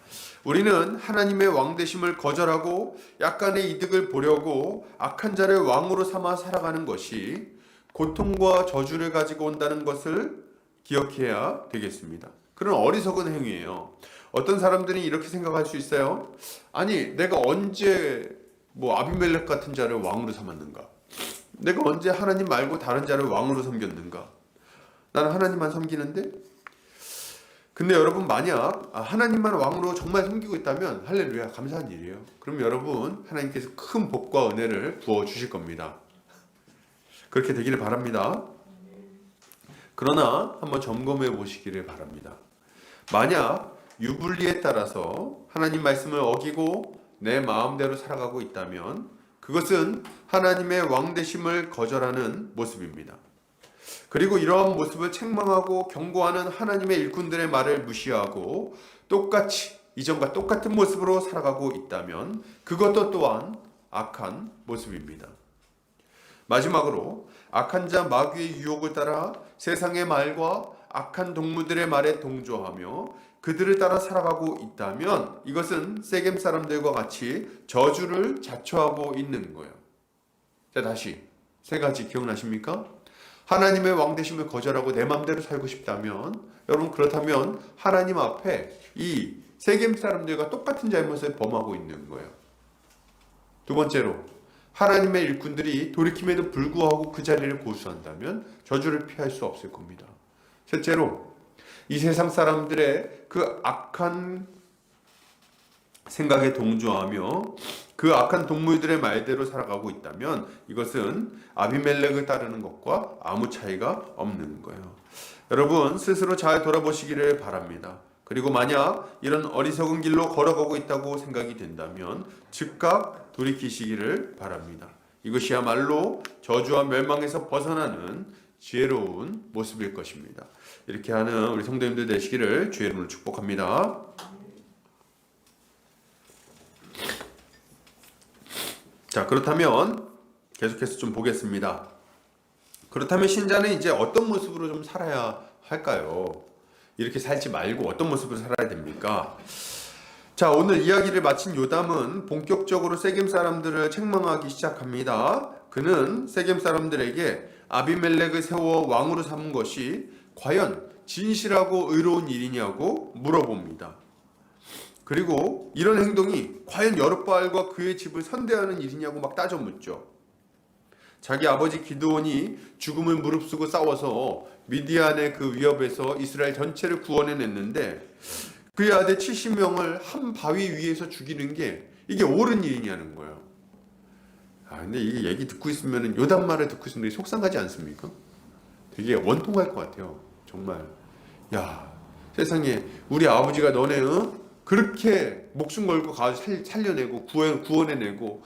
Speaker 1: 우리는 하나님의 왕 되심을 거절하고 약간의 이득을 보려고 악한 자를 왕으로 삼아 살아가는 것이 고통과 저주를 가지고 온다는 것을 기억해야 되겠습니다. 그런 어리석은 행위예요. 어떤 사람들이 이렇게 생각할 수 있어요. 아니, 내가 언제 아비멜렉 같은 자를 왕으로 삼았는가? 내가 언제 하나님 말고 다른 자를 왕으로 섬겼는가? 나는 하나님만 섬기는데? 근데 여러분, 만약 하나님만 왕으로 정말 섬기고 있다면 할렐루야, 감사한 일이에요. 그럼 여러분, 하나님께서 큰 복과 은혜를 부어주실 겁니다. 그렇게 되기를 바랍니다. 그러나 한번 점검해 보시기를 바랍니다. 만약 유불리에 따라서 하나님 말씀을 어기고 내 마음대로 살아가고 있다면 그것은 하나님의 왕 되심을 거절하는 모습입니다. 그리고 이러한 모습을 책망하고 경고하는 하나님의 일꾼들의 말을 무시하고 똑같이 이전과 똑같은 모습으로 살아가고 있다면 그것도 또한 악한 모습입니다. 마지막으로 악한 자 마귀의 유혹을 따라 세상의 말과 악한 동무들의 말에 동조하며 그들을 따라 살아가고 있다면 이것은 세겜 사람들과 같이 저주를 자초하고 있는 거예요. 자, 다시 세 가지 기억나십니까? 하나님의 왕 되심을 거절하고 내 마음대로 살고 싶다면, 여러분, 그렇다면 하나님 앞에 이 세겜 사람들과 똑같은 잘못을 범하고 있는 거예요. 두 번째로, 하나님의 일꾼들이 돌이킴에도 불구하고 그 자리를 고수한다면 저주를 피할 수 없을 겁니다. 셋째로, 이 세상 사람들의 그 악한 생각에 동조하며 그 악한 동물들의 말대로 살아가고 있다면 이것은 아비멜렉을 따르는 것과 아무 차이가 없는 거예요. 여러분, 스스로 잘 돌아보시기를 바랍니다. 그리고 만약 이런 어리석은 길로 걸어가고 있다고 생각이 된다면 즉각 돌이키시기를 바랍니다. 이것이야말로 저주와 멸망에서 벗어나는 지혜로운 모습일 것입니다. 이렇게 하는 우리 성도님들 되시기를 주의 이름으로 축복합니다. 자, 그렇다면 계속해서 좀 보겠습니다. 그렇다면 신자는 이제 어떤 모습으로 좀 살아야 할까요? 이렇게 살지 말고 어떤 모습으로 살아야 됩니까? 자, 오늘 이야기를 마친 요담은 본격적으로 세겜 사람들을 책망하기 시작합니다. 그는 세겜 사람들에게 아비멜렉을 세워 왕으로 삼은 것이 과연 진실하고 의로운 일이냐고 물어봅니다. 그리고 이런 행동이 과연 여룹바알과 그의 집을 선대하는 일이냐고 막 따져 묻죠. 자기 아버지 기드온이 죽음을 무릅쓰고 싸워서 미디안의 그 위협에서 이스라엘 전체를 구원해냈는데 그의 아들 70명을 한 바위 위에서 죽이는 게 이게 옳은 일이냐는 거예요. 근데 이게 얘기 듣고 있으면 요담 말을 듣고 있으면 속상하지 않습니까? 되게 원통할 것 같아요. 정말. 야, 세상에 우리 아버지가 너네 그렇게 목숨 걸고 가서 살려내고 구원해내고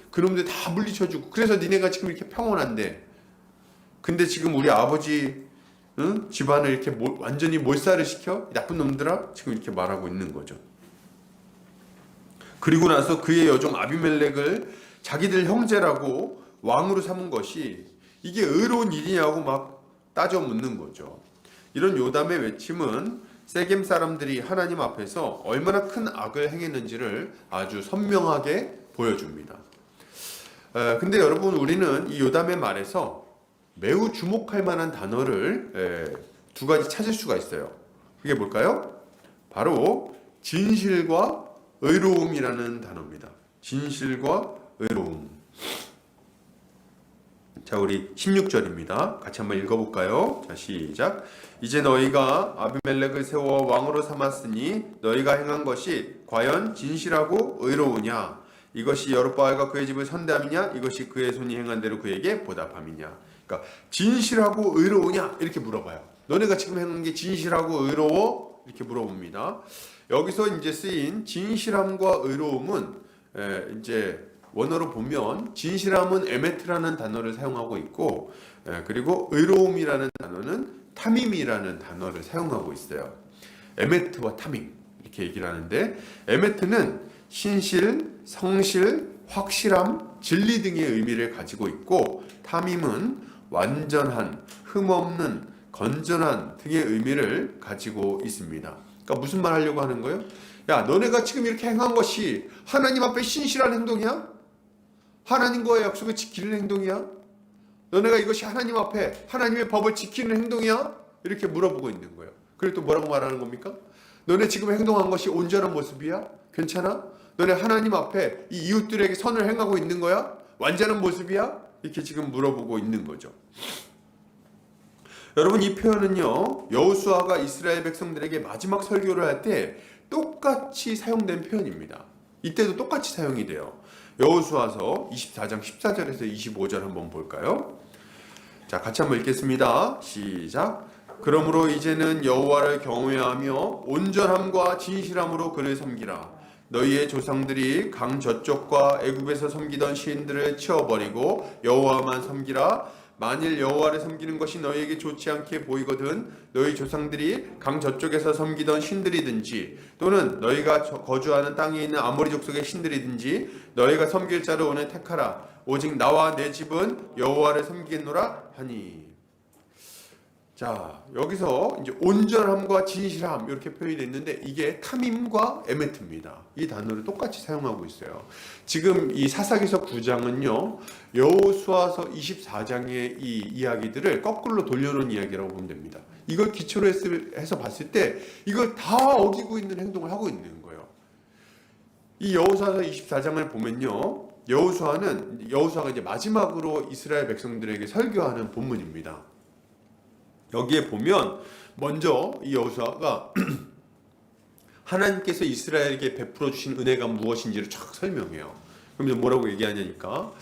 Speaker 1: 그놈들 다 물리쳐주고 그래서 니네가 지금 이렇게 평온한데 근데 지금 우리 아버지 집안을 이렇게 완전히 몰살을 시켜? 나쁜 놈들아? 지금 이렇게 말하고 있는 거죠. 그리고 나서 그의 여종 아비멜렉을 자기들 형제라고 왕으로 삼은 것이 이게 의로운 일이냐고 막 따져 묻는 거죠. 이런 요담의 외침은 세겜 사람들이 하나님 앞에서 얼마나 큰 악을 행했는지를 아주 선명하게 보여줍니다. 근데 여러분, 우리는 이 요담의 말에서 매우 주목할 만한 단어를 두 가지 찾을 수가 있어요. 그게 뭘까요? 바로 진실과 의로움이라는 단어입니다. 진실과 의로움. 자, 우리 16절입니다. 같이 한번 읽어볼까요? 자, 시작. 이제 너희가 아비멜렉을 세워 왕으로 삼았으니 너희가 행한 것이 과연 진실하고 의로우냐? 이것이 여룹바알과 그의 집을 선대함이냐? 이것이 그의 손이 행한 대로 그에게 보답함이냐? 그러니까 진실하고 의로우냐? 이렇게 물어봐요. 너네가 지금 행한 게 진실하고 의로워? 이렇게 물어봅니다. 여기서 이제 쓰인 진실함과 의로움은 이제 원어로 보면 진실함은 에메트라는 단어를 사용하고 있고 그리고 의로움이라는 단어는 타밈이라는 단어를 사용하고 있어요. 에메트와 타밈 이렇게 얘기를 하는데 에메트는 신실, 성실, 확실함, 진리 등의 의미를 가지고 있고 타밈은 완전한, 흠없는, 건전한 등의 의미를 가지고 있습니다. 그러니까 무슨 말 하려고 하는 거예요? 야, 너네가 지금 이렇게 행한 것이 하나님 앞에 신실한 행동이야? 하나님과의 약속을 지키는 행동이야? 너네가 이것이 하나님 앞에 하나님의 법을 지키는 행동이야? 이렇게 물어보고 있는 거예요. 그리고 또 뭐라고 말하는 겁니까? 너네 지금 행동한 것이 온전한 모습이야? 괜찮아? 너네 하나님 앞에 이 이웃들에게 선을 행하고 있는 거야? 완전한 모습이야? 이렇게 지금 물어보고 있는 거죠. 여러분, 이 표현은요, 여호수아가 이스라엘 백성들에게 마지막 설교를 할 때 똑같이 사용된 표현입니다. 이때도 똑같이 사용이 돼요. 여호수아서 24장 14절에서 25절 한번 볼까요? 자, 같이 한번 읽겠습니다. 시작. 그러므로 이제는 여호와를 경외하며 온전함과 진실함으로 그를 섬기라. 너희의 조상들이 강 저쪽과 애굽에서 섬기던 신들을 치워버리고 여호와만 섬기라. 만일 여호와를 섬기는 것이 너희에게 좋지 않게 보이거든 너희 조상들이 강 저쪽에서 섬기던 신들이든지 또는 너희가 거주하는 땅에 있는 아모리 족속의 신들이든지 너희가 섬길 자를 오늘 택하라. 오직 나와 내 집은 여호와를 섬기겠노라 하니. 자, 여기서 이제 온전함과 진실함 이렇게 표현이 됐는데 이게 타밈과 에메트입니다. 이 단어를 똑같이 사용하고 있어요. 지금 이 사사기서 9장은요 여호수아서 24장의 이 이야기들을 거꾸로 돌려놓은 이야기라고 보면 됩니다. 이걸 기초로 해서 봤을 때 이걸 다 어기고 있는 행동을 하고 있는 거예요. 이 여호수아서 24장을 보면요 여호수아가 이제 마지막으로 이스라엘 백성들에게 설교하는 본문입니다. 여기에 보면 먼저 이 여호수아가 하나님께서 이스라엘에게 베풀어 주신 은혜가 무엇인지를 쫙 설명해요. 그럼 뭐라고 얘기하냐니까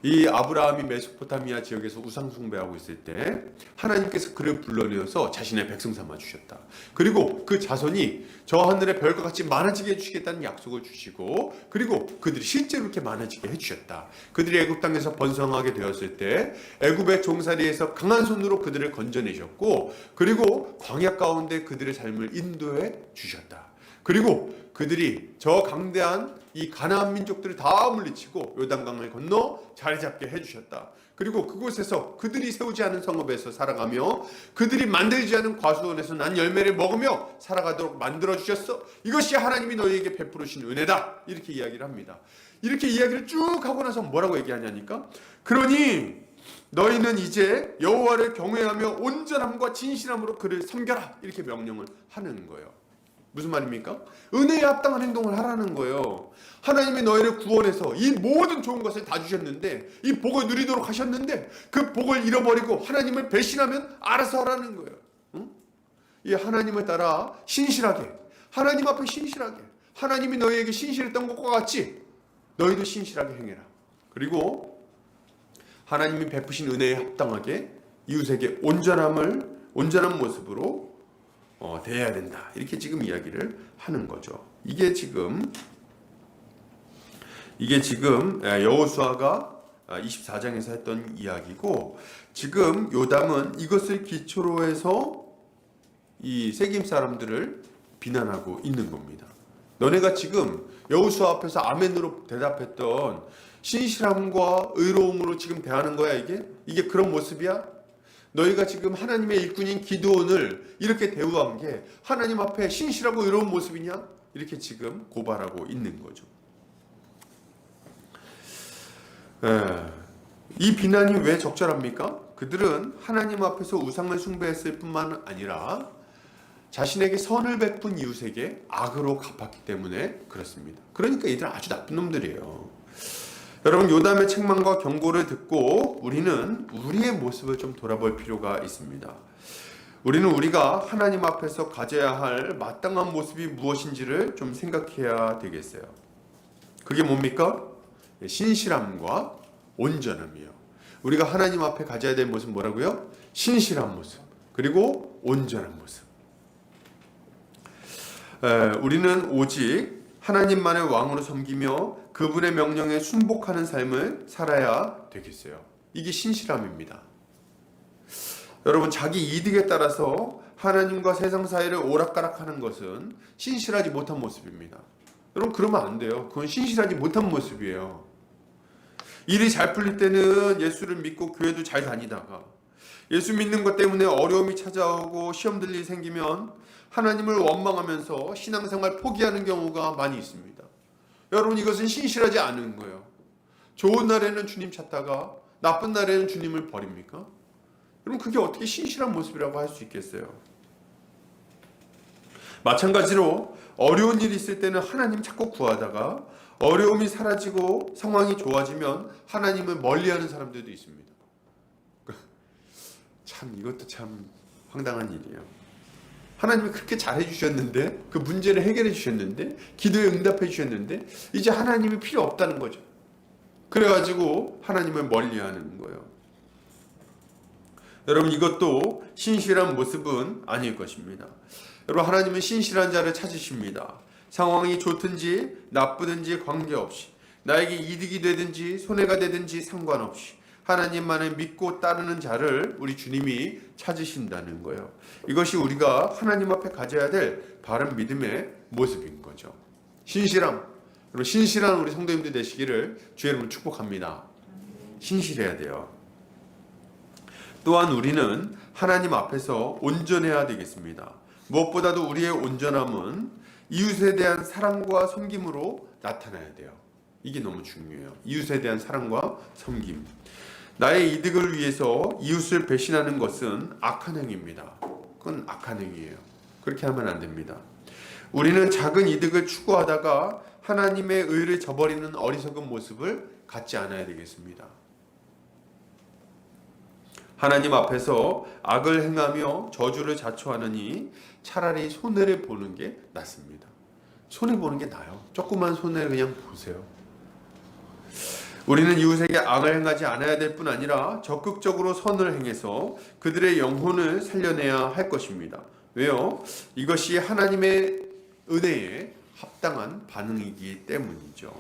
Speaker 1: 이 아브라함이 메소포타미아 지역에서 우상 숭배하고 있을 때 하나님께서 그를 불러내어서 자신의 백성 삼아 주셨다. 그리고 그 자손이 저 하늘의 별과 같이 많아지게 해주시겠다는 약속을 주시고, 그리고 그들이 실제로 이렇게 많아지게 해주셨다. 그들이 애굽 땅에서 번성하게 되었을 때 애굽의 종살이에서 강한 손으로 그들을 건져내셨고, 그리고 광야 가운데 그들의 삶을 인도해 주셨다. 그리고 그들이 저 강대한 이 가나안 민족들을 다 물리치고 요단강을 건너 자리 잡게 해주셨다. 그리고 그곳에서 그들이 세우지 않은 성읍에서 살아가며 그들이 만들지 않은 과수원에서 난 열매를 먹으며 살아가도록 만들어주셨어. 이것이 하나님이 너희에게 베푸르신 은혜다. 이렇게 이야기를 합니다. 이렇게 이야기를 쭉 하고 나서 뭐라고 얘기하냐니까, 그러니 너희는 이제 여호와를 경외하며 온전함과 진실함으로 그를 섬겨라. 이렇게 명령을 하는 거예요. 무슨 말입니까? 은혜에 합당한 행동을 하라는 거예요. 하나님이 너희를 구원해서 이 모든 좋은 것을 다 주셨는데, 이 복을 누리도록 하셨는데, 그 복을 잃어버리고 하나님을 배신하면 알아서 하라는 거예요. 응? 이 하나님을 따라 신실하게, 하나님 앞에 신실하게, 하나님이 너희에게 신실했던 것과 같이 너희도 신실하게 행해라. 그리고 하나님이 베푸신 은혜에 합당하게 이웃에게 온전한 모습으로 대해야 된다. 이렇게 지금 이야기를 하는 거죠. 이게 지금 여호수아가 24장에서 했던 이야기고, 지금 요담은 이것을 기초로 해서 이 세겜 사람들을 비난하고 있는 겁니다. 너네가 지금 여호수아 앞에서 아멘으로 대답했던 신실함과 의로움으로 지금 대하는 거야. 이게 그런 모습이야? 너희가 지금 하나님의 일꾼인 기드온을 이렇게 대우한 게 하나님 앞에 신실하고 의로운 모습이냐? 이렇게 지금 고발하고 있는 거죠. 이 비난이 왜 적절합니까? 그들은 하나님 앞에서 우상을 숭배했을 뿐만 아니라 자신에게 선을 베푼 이웃에게 악으로 갚았기 때문에 그렇습니다. 그러니까 이들은 아주 나쁜 놈들이에요. 여러분, 요담의 책망과 경고를 듣고 우리는 우리의 모습을 좀 돌아볼 필요가 있습니다. 우리는 우리가 하나님 앞에서 가져야 할 마땅한 모습이 무엇인지를 좀 생각해야 되겠어요. 그게 뭡니까? 신실함과 온전함이요. 우리가 하나님 앞에 가져야 될 모습은 뭐라고요? 신실한 모습, 그리고 온전한 모습. 우리는 오직 하나님만의 왕으로 섬기며 그분의 명령에 순복하는 삶을 살아야 되겠어요. 이게 신실함입니다. 여러분, 자기 이득에 따라서 하나님과 세상 사이를 오락가락하는 것은 신실하지 못한 모습입니다. 여러분, 그러면 안 돼요. 그건 신실하지 못한 모습이에요. 일이 잘 풀릴 때는 예수를 믿고 교회도 잘 다니다가 예수 믿는 것 때문에 어려움이 찾아오고 시험들 일이 생기면 하나님을 원망하면서 신앙생활 포기하는 경우가 많이 있습니다. 여러분, 이것은 신실하지 않은 거예요. 좋은 날에는 주님 찾다가 나쁜 날에는 주님을 버립니까? 여러분, 그게 어떻게 신실한 모습이라고 할 수 있겠어요? 마찬가지로 어려운 일이 있을 때는 하나님 찾고 구하다가 어려움이 사라지고 상황이 좋아지면 하나님을 멀리하는 사람들도 있습니다. 참, 이것도 참 황당한 일이에요. 하나님이 그렇게 잘해 주셨는데, 그 문제를 해결해 주셨는데, 기도에 응답해 주셨는데 이제 하나님이 필요 없다는 거죠. 그래가지고 하나님을 멀리하는 거예요. 여러분, 이것도 신실한 모습은 아닐 것입니다. 여러분, 하나님은 신실한 자를 찾으십니다. 상황이 좋든지 나쁘든지 관계없이, 나에게 이득이 되든지 손해가 되든지 상관없이 하나님만을 믿고 따르는 자를 우리 주님이 찾으신다는 거예요. 이것이 우리가 하나님 앞에 가져야 될 바른 믿음의 모습인 거죠. 신실함. 그리고 신실한 우리 성도님들 되시기를 주의 이름으로 축복합니다. 신실해야 돼요. 또한 우리는 하나님 앞에서 온전해야 되겠습니다. 무엇보다도 우리의 온전함은 이웃에 대한 사랑과 섬김으로 나타나야 돼요. 이게 너무 중요해요. 이웃에 대한 사랑과 섬김. 나의 이득을 위해서 이웃을 배신하는 것은 악한 행위입니다. 그건 악한 행위예요. 그렇게 하면 안 됩니다. 우리는 작은 이득을 추구하다가 하나님의 의를 저버리는 어리석은 모습을 갖지 않아야 되겠습니다. 하나님 앞에서 악을 행하며 저주를 자초하느니 차라리 손해를 보는 게 낫습니다. 손해 보는 게 나아요. 조그만 손해를 그냥 보세요. 우리는 이웃에게 악을 행하지 않아야 될 뿐 아니라 적극적으로 선을 행해서 그들의 영혼을 살려내야 할 것입니다. 왜요? 이것이 하나님의 은혜에 합당한 반응이기 때문이죠.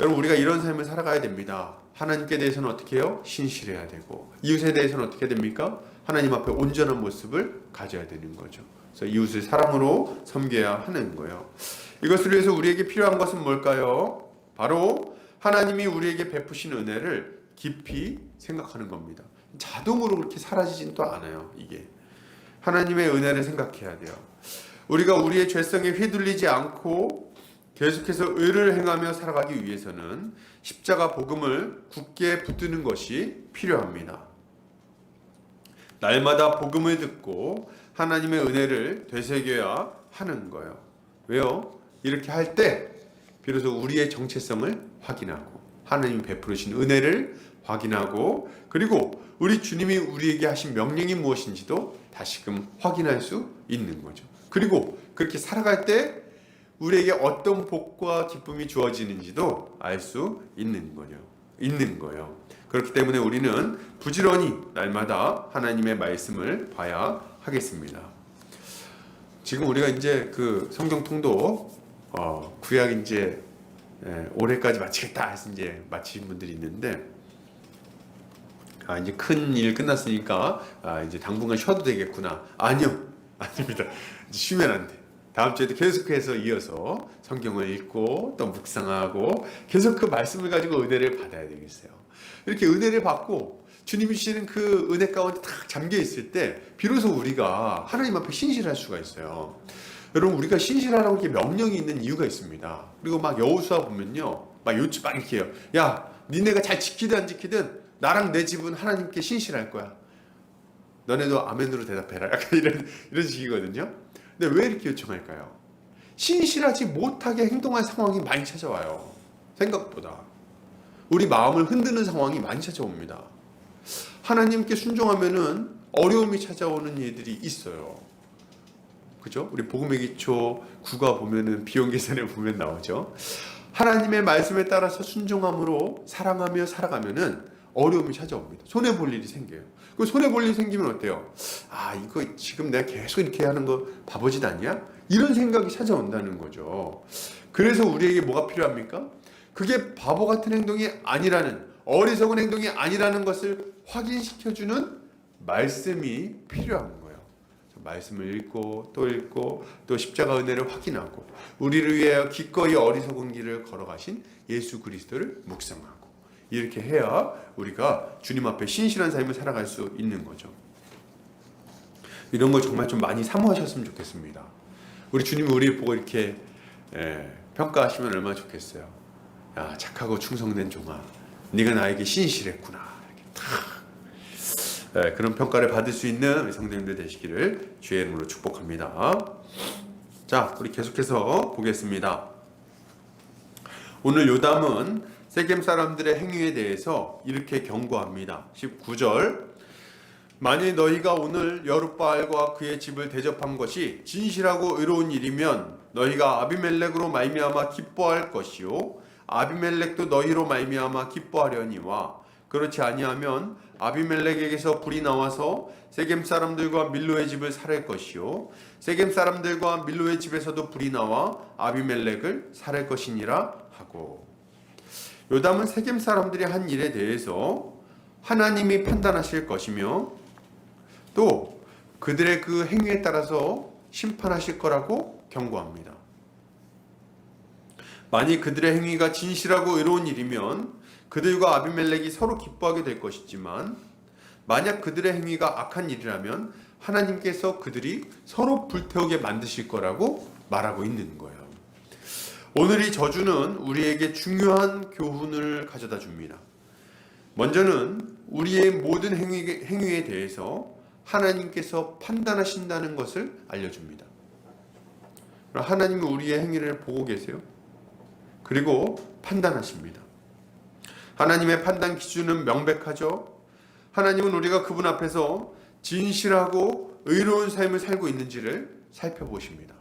Speaker 1: 여러분, 우리가 이런 삶을 살아가야 됩니다. 하나님께 대해서는 어떻게 해요? 신실해야 되고, 이웃에 대해서는 어떻게 됩니까? 하나님 앞에 온전한 모습을 가져야 되는 거죠. 그래서 이웃을 사랑으로 섬겨야 하는 거예요. 이것을 위해서 우리에게 필요한 것은 뭘까요? 바로 하나님이 우리에게 베푸신 은혜를 깊이 생각하는 겁니다. 자동으로 그렇게 사라지진 또 않아요. 이게 하나님의 은혜를 생각해야 돼요. 우리가 우리의 죄성에 휘둘리지 않고 계속해서 의를 행하며 살아가기 위해서는 십자가 복음을 굳게 붙드는 것이 필요합니다. 날마다 복음을 듣고 하나님의 은혜를 되새겨야 하는 거예요. 왜요? 이렇게 할 때 비로소 우리의 정체성을 확인하고 하나님이 베푸신 은혜를 확인하고, 그리고 우리 주님이 우리에게 하신 명령이 무엇인지도 다시금 확인할 수 있는 거죠. 그리고 그렇게 살아갈 때 우리에게 어떤 복과 기쁨이 주어지는지도 알 수 있는 거예요. 그렇기 때문에 우리는 부지런히 날마다 하나님의 말씀을 봐야 하겠습니다. 지금 우리가 이제 그 성경 통독 구약 이제 올해까지 마치겠다 해서 이제 마친 분들이 있는데, 이제 큰 일 끝났으니까 이제 당분간 쉬어도 되겠구나. 아니요, 아닙니다. 이제 쉬면 안 돼. 다음 주에도 계속해서 이어서 성경을 읽고 또 묵상하고 계속 그 말씀을 가지고 은혜를 받아야 되겠어요. 이렇게 은혜를 받고 주님이 주시는 그 은혜 가운데 딱 잠겨 있을 때 비로소 우리가 하나님 앞에 신실할 수가 있어요. 여러분, 우리가 신실하라고 이렇게 명령이 있는 이유가 있습니다. 그리고 막 여호수아 보면요, 막 이렇게 해요. 야, 니네가 잘 지키든 안 지키든 나랑 내 집은 하나님께 신실할 거야. 너네도 아멘으로 대답해라. 약간 이런 식이거든요. 근데 왜 이렇게 요청할까요? 신실하지 못하게 행동할 상황이 많이 찾아와요. 생각보다. 우리 마음을 흔드는 상황이 많이 찾아옵니다. 하나님께 순종하면은 어려움이 찾아오는 일들이 있어요. 그죠? 우리 복음의 기초 9가 보면은 비용 계산에 보면 나오죠. 하나님의 말씀에 따라서 순종함으로 사랑하며 살아가면은 어려움이 찾아옵니다. 손해볼 일이 생겨요. 그 손해볼 일이 생기면 어때요? 이거 지금 내가 계속 이렇게 하는 거 바보짓 아니야? 이런 생각이 찾아온다는 거죠. 그래서 우리에게 뭐가 필요합니까? 그게 바보 같은 행동이 아니라는, 어리석은 행동이 아니라는 것을 확인시켜주는 말씀이 필요한 거예요. 말씀을 읽고 또 십자가 은혜를 확인하고 우리를 위하여 기꺼이 어리석은 길을 걸어가신 예수 그리스도를 묵상하고, 이렇게 해야 우리가 주님 앞에 신실한 삶을 살아갈 수 있는 거죠. 이런 걸 정말 좀 많이 사모하셨으면 좋겠습니다. 우리 주님이 우리를 보고 이렇게 평가하시면 얼마나 좋겠어요. 야, 착하고 충성된 종아, 네가 나에게 신실했구나. 이렇게 그런 평가를 받을 수 있는 성도님들 되시기를 주의 이름으로 축복합니다. 자, 우리 계속해서 보겠습니다. 오늘 요담은 세겜 사람들의 행위에 대해서 이렇게 경고합니다. 19절, 만일 너희가 오늘 여룻바알과 그의 집을 대접한 것이 진실하고 의로운 일이면 너희가 아비멜렉으로 말미암아 기뻐할 것이요 아비멜렉도 너희로 말미암아 기뻐하려니와, 그렇지 아니하면 아비멜렉에게서 불이 나와서 세겜 사람들과 밀로의 집을 살할 것이요 세겜 사람들과 밀로의 집에서도 불이 나와 아비멜렉을 살할 것이니라 하고, 요담은 세겜 사람들이 한 일에 대해서 하나님이 판단하실 것이며 또 그들의 그 행위에 따라서 심판하실 거라고 경고합니다. 만약 그들의 행위가 진실하고 의로운 일이면 그들과 아비멜렉이 서로 기뻐하게 될 것이지만, 만약 그들의 행위가 악한 일이라면 하나님께서 그들이 서로 불태우게 만드실 거라고 말하고 있는 거예요. 오늘 이 저주는 우리에게 중요한 교훈을 가져다 줍니다. 먼저는 우리의 모든 행위에 대해서 하나님께서 판단하신다는 것을 알려줍니다. 하나님은 우리의 행위를 보고 계세요. 그리고 판단하십니다. 하나님의 판단 기준은 명백하죠. 하나님은 우리가 그분 앞에서 진실하고 의로운 삶을 살고 있는지를 살펴보십니다.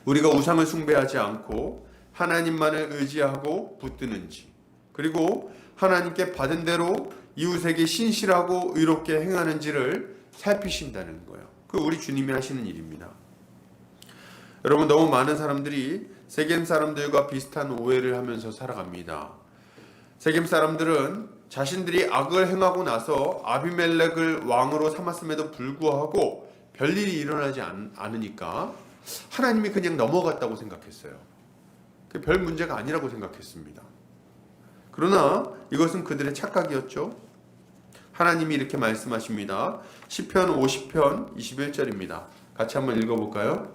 Speaker 1: 우리가 우상을 숭배하지 않고 하나님만을 의지하고 붙드는지, 그리고 하나님께 받은 대로 이웃에게 신실하고 의롭게 행하는지를 살피신다는 거예요. 그 우리 주님이 하시는 일입니다. 여러분, 너무 많은 사람들이 세겜 사람들과 비슷한 오해를 하면서 살아갑니다. 세겜 사람들은 자신들이 악을 행하고 나서 아비멜렉을 왕으로 삼았음에도 불구하고 별일이 일어나지 않으니까 하나님이 그냥 넘어갔다고 생각했어요. 별 문제가 아니라고 생각했습니다. 그러나 이것은 그들의 착각이었죠. 하나님이 이렇게 말씀하십니다. 시편 50편 21절입니다. 같이 한번 읽어볼까요?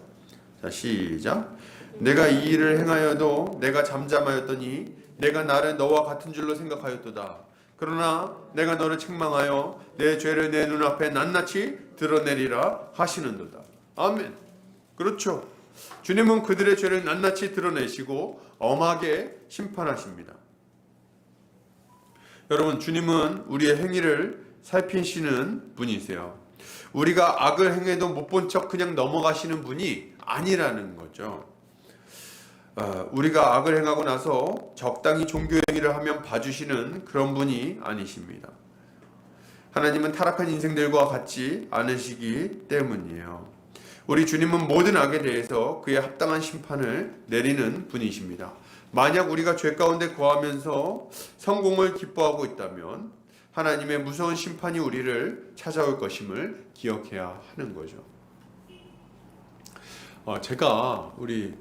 Speaker 1: 자, 시작. 내가 이 일을 행하여도 내가 잠잠하였더니 내가 나를 너와 같은 줄로 생각하였도다. 그러나 내가 너를 책망하여 내 죄를 내 눈앞에 낱낱이 드러내리라 하시는도다. 아멘. 그렇죠. 주님은 그들의 죄를 낱낱이 드러내시고 엄하게 심판하십니다. 여러분, 주님은 우리의 행위를 살피시는 분이세요. 우리가 악을 행해도 못 본 척 그냥 넘어가시는 분이 아니라는 거죠. 우리가 악을 행하고 나서 적당히 종교 행위를 하면 봐주시는 그런 분이 아니십니다. 하나님은 타락한 인생들과 같지 않으시기 때문이에요. 우리 주님은 모든 악에 대해서 그의 합당한 심판을 내리는 분이십니다. 만약 우리가 죄 가운데 거하면서 성공을 기뻐하고 있다면 하나님의 무서운 심판이 우리를 찾아올 것임을 기억해야 하는 거죠. 제가 우리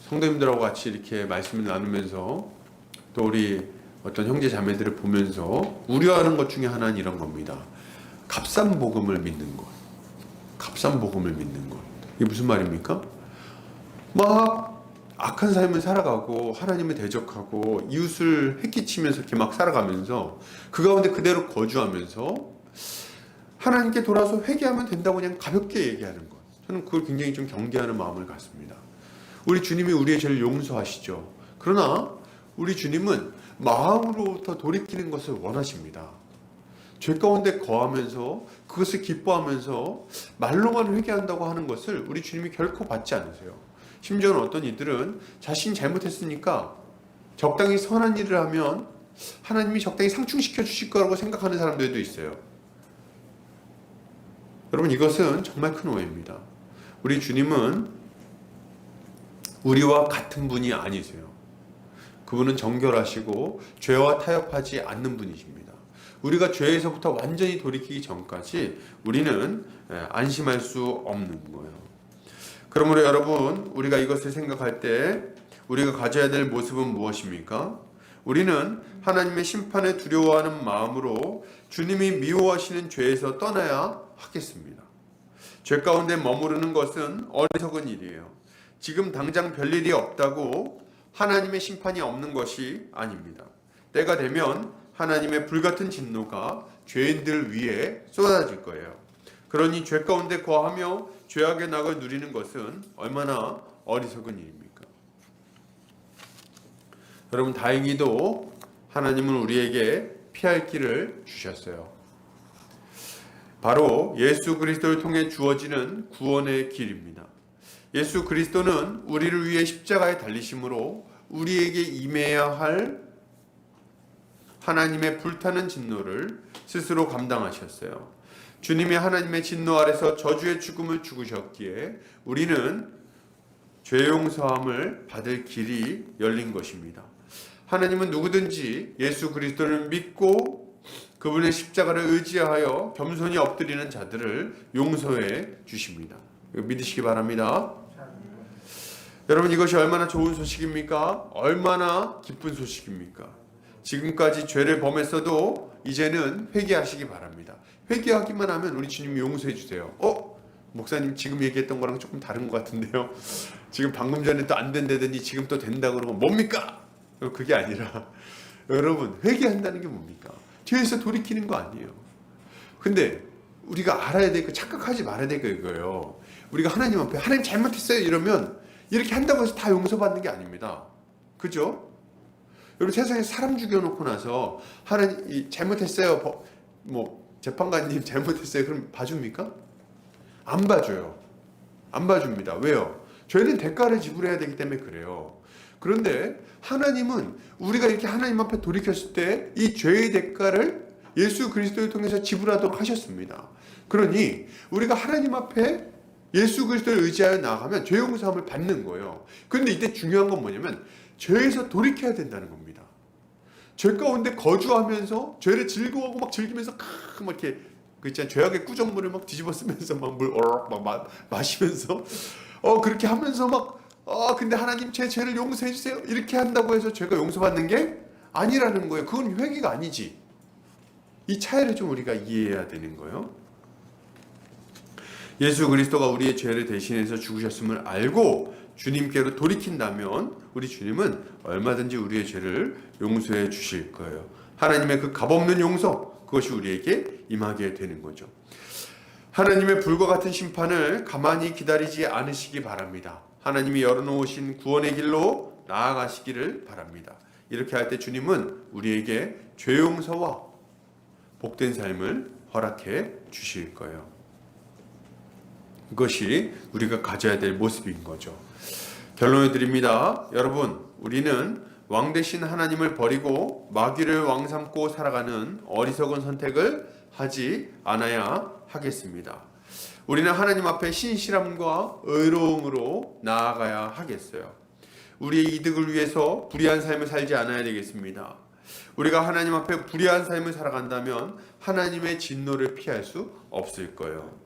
Speaker 1: 성도님들하고 같이 이렇게 말씀을 나누면서 또 우리 어떤 형제 자매들을 보면서 우려하는 것 중에 하나는 이런 겁니다. 값싼 복음을 믿는 것. 값싼 복음을 믿는 것. 이게 무슨 말입니까? 막 악한 삶을 살아가고 하나님을 대적하고 이웃을 해끼치면서 이렇게 막 살아가면서 그 가운데 그대로 거주하면서 하나님께 돌아서 회개하면 된다고 그냥 가볍게 얘기하는 것. 저는 그걸 굉장히 좀 경계하는 마음을 갖습니다. 우리 주님이 우리의 죄를 용서하시죠. 그러나 우리 주님은 마음으로부터 돌이키는 것을 원하십니다. 죄 가운데 거하면서 그것을 기뻐하면서 말로만 회개한다고 하는 것을 우리 주님이 결코 받지 않으세요. 심지어는 어떤 이들은 자신이 잘못했으니까 적당히 선한 일을 하면 하나님이 적당히 상충시켜 주실 거라고 생각하는 사람들도 있어요. 여러분, 이것은 정말 큰 오해입니다. 우리 주님은 우리와 같은 분이 아니세요. 그분은 정결하시고 죄와 타협하지 않는 분이십니다. 우리가 죄에서부터 완전히 돌이키기 전까지 우리는 안심할 수 없는 거예요. 그러므로 여러분, 우리가 이것을 생각할 때 우리가 가져야 될 모습은 무엇입니까? 우리는 하나님의 심판을 두려워하는 마음으로 주님이 미워하시는 죄에서 떠나야 하겠습니다. 죄 가운데 머무르는 것은 어리석은 일이에요. 지금 당장 별일이 없다고 하나님의 심판이 없는 것이 아닙니다. 때가 되면 하나님의 불같은 진노가 죄인들 위에 쏟아질 거예요. 그러니 죄 가운데 거하며 죄악의 낙을 누리는 것은 얼마나 어리석은 일입니까? 여러분, 다행히도 하나님은 우리에게 피할 길을 주셨어요. 바로 예수 그리스도를 통해 주어지는 구원의 길입니다. 예수 그리스도는 우리를 위해 십자가에 달리심으로 우리에게 임해야 할 하나님의 불타는 진노를 스스로 감당하셨어요. 주님이 하나님의 진노 아래서 저주의 죽음을 죽으셨기에 우리는 죄 용서함을 받을 길이 열린 것입니다. 하나님은 누구든지 예수 그리스도를 믿고 그분의 십자가를 의지하여 겸손히 엎드리는 자들을 용서해 주십니다. 믿으시기 바랍니다. 여러분, 이것이 얼마나 좋은 소식입니까? 얼마나 기쁜 소식입니까? 지금까지 죄를 범했어도 이제는 회개하시기 바랍니다. 회개하기만 하면 우리 주님이 용서해 주세요. 목사님 지금 얘기했던 거랑 조금 다른 것 같은데요. 지금 방금 전에 또 안 된다더니 지금 또 된다 그러면 뭡니까? 그게 아니라 여러분, 회개한다는 게 뭡니까? 죄에서 돌이키는 거 아니에요. 근데 우리가 알아야 될 거, 착각하지 말아야 될 거 이거예요. 우리가 하나님 앞에 하나님 잘못했어요 이러면 이렇게 한다고 해서 다 용서받는 게 아닙니다. 그죠? 여러분, 세상에 사람 죽여놓고 나서 하나님 잘못했어요, 재판관님 잘못했어요, 그럼 봐줍니까? 안 봐줘요. 안 봐줍니다. 왜요? 죄는 대가를 지불해야 되기 때문에 그래요. 그런데 하나님은 우리가 이렇게 하나님 앞에 돌이켰을 때 이 죄의 대가를 예수 그리스도를 통해서 지불하도록 하셨습니다. 그러니 우리가 하나님 앞에 예수 그리스도를 의지하여 나아가면 죄 용서함을 받는 거예요. 그런데 이때 중요한 건 뭐냐면 죄에서 돌이켜야 된다는 겁니다. 죄 가운데 거주하면서 죄를 즐거워하고 막 즐기면서 막 이렇게 그 있잖아요. 죄악의 꾸정물을 막 뒤집어 쓰면서 막 물 막 마시면서 그렇게 하면서 막 근데 하나님 제 죄를 용서해 주세요. 이렇게 한다고 해서 죄가 용서받는 게 아니라는 거예요. 그건 회개가 아니지. 이 차이를 좀 우리가 이해해야 되는 거예요. 예수 그리스도가 우리의 죄를 대신해서 죽으셨음을 알고 주님께로 돌이킨다면 우리 주님은 얼마든지 우리의 죄를 용서해 주실 거예요. 하나님의 그 값없는 용서, 그것이 우리에게 임하게 되는 거죠. 하나님의 불과 같은 심판을 가만히 기다리지 않으시기 바랍니다. 하나님이 열어놓으신 구원의 길로 나아가시기를 바랍니다. 이렇게 할 때 주님은 우리에게 죄 용서와 복된 삶을 허락해 주실 거예요. 이것이 우리가 가져야 될 모습인 거죠. 결론을 드립니다. 여러분, 우리는 왕 되신 하나님을 버리고 마귀를 왕 삼고 살아가는 어리석은 선택을 하지 않아야 하겠습니다. 우리는 하나님 앞에 신실함과 의로움으로 나아가야 하겠어요. 우리의 이득을 위해서 불의한 삶을 살지 않아야 되겠습니다. 우리가 하나님 앞에 불의한 삶을 살아간다면 하나님의 진노를 피할 수 없을 거예요.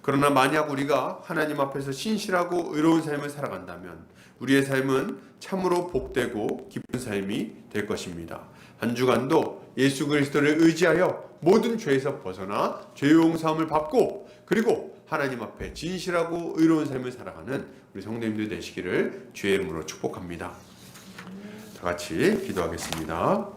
Speaker 1: 그러나 만약 우리가 하나님 앞에서 신실하고 의로운 삶을 살아간다면 우리의 삶은 참으로 복되고 기쁜 삶이 될 것입니다. 한 주간도 예수 그리스도를 의지하여 모든 죄에서 벗어나 죄 용서함을 받고 그리고 하나님 앞에 진실하고 의로운 삶을 살아가는 우리 성도님들 되시기를 주의 이름으로 축복합니다. 다 같이 기도하겠습니다.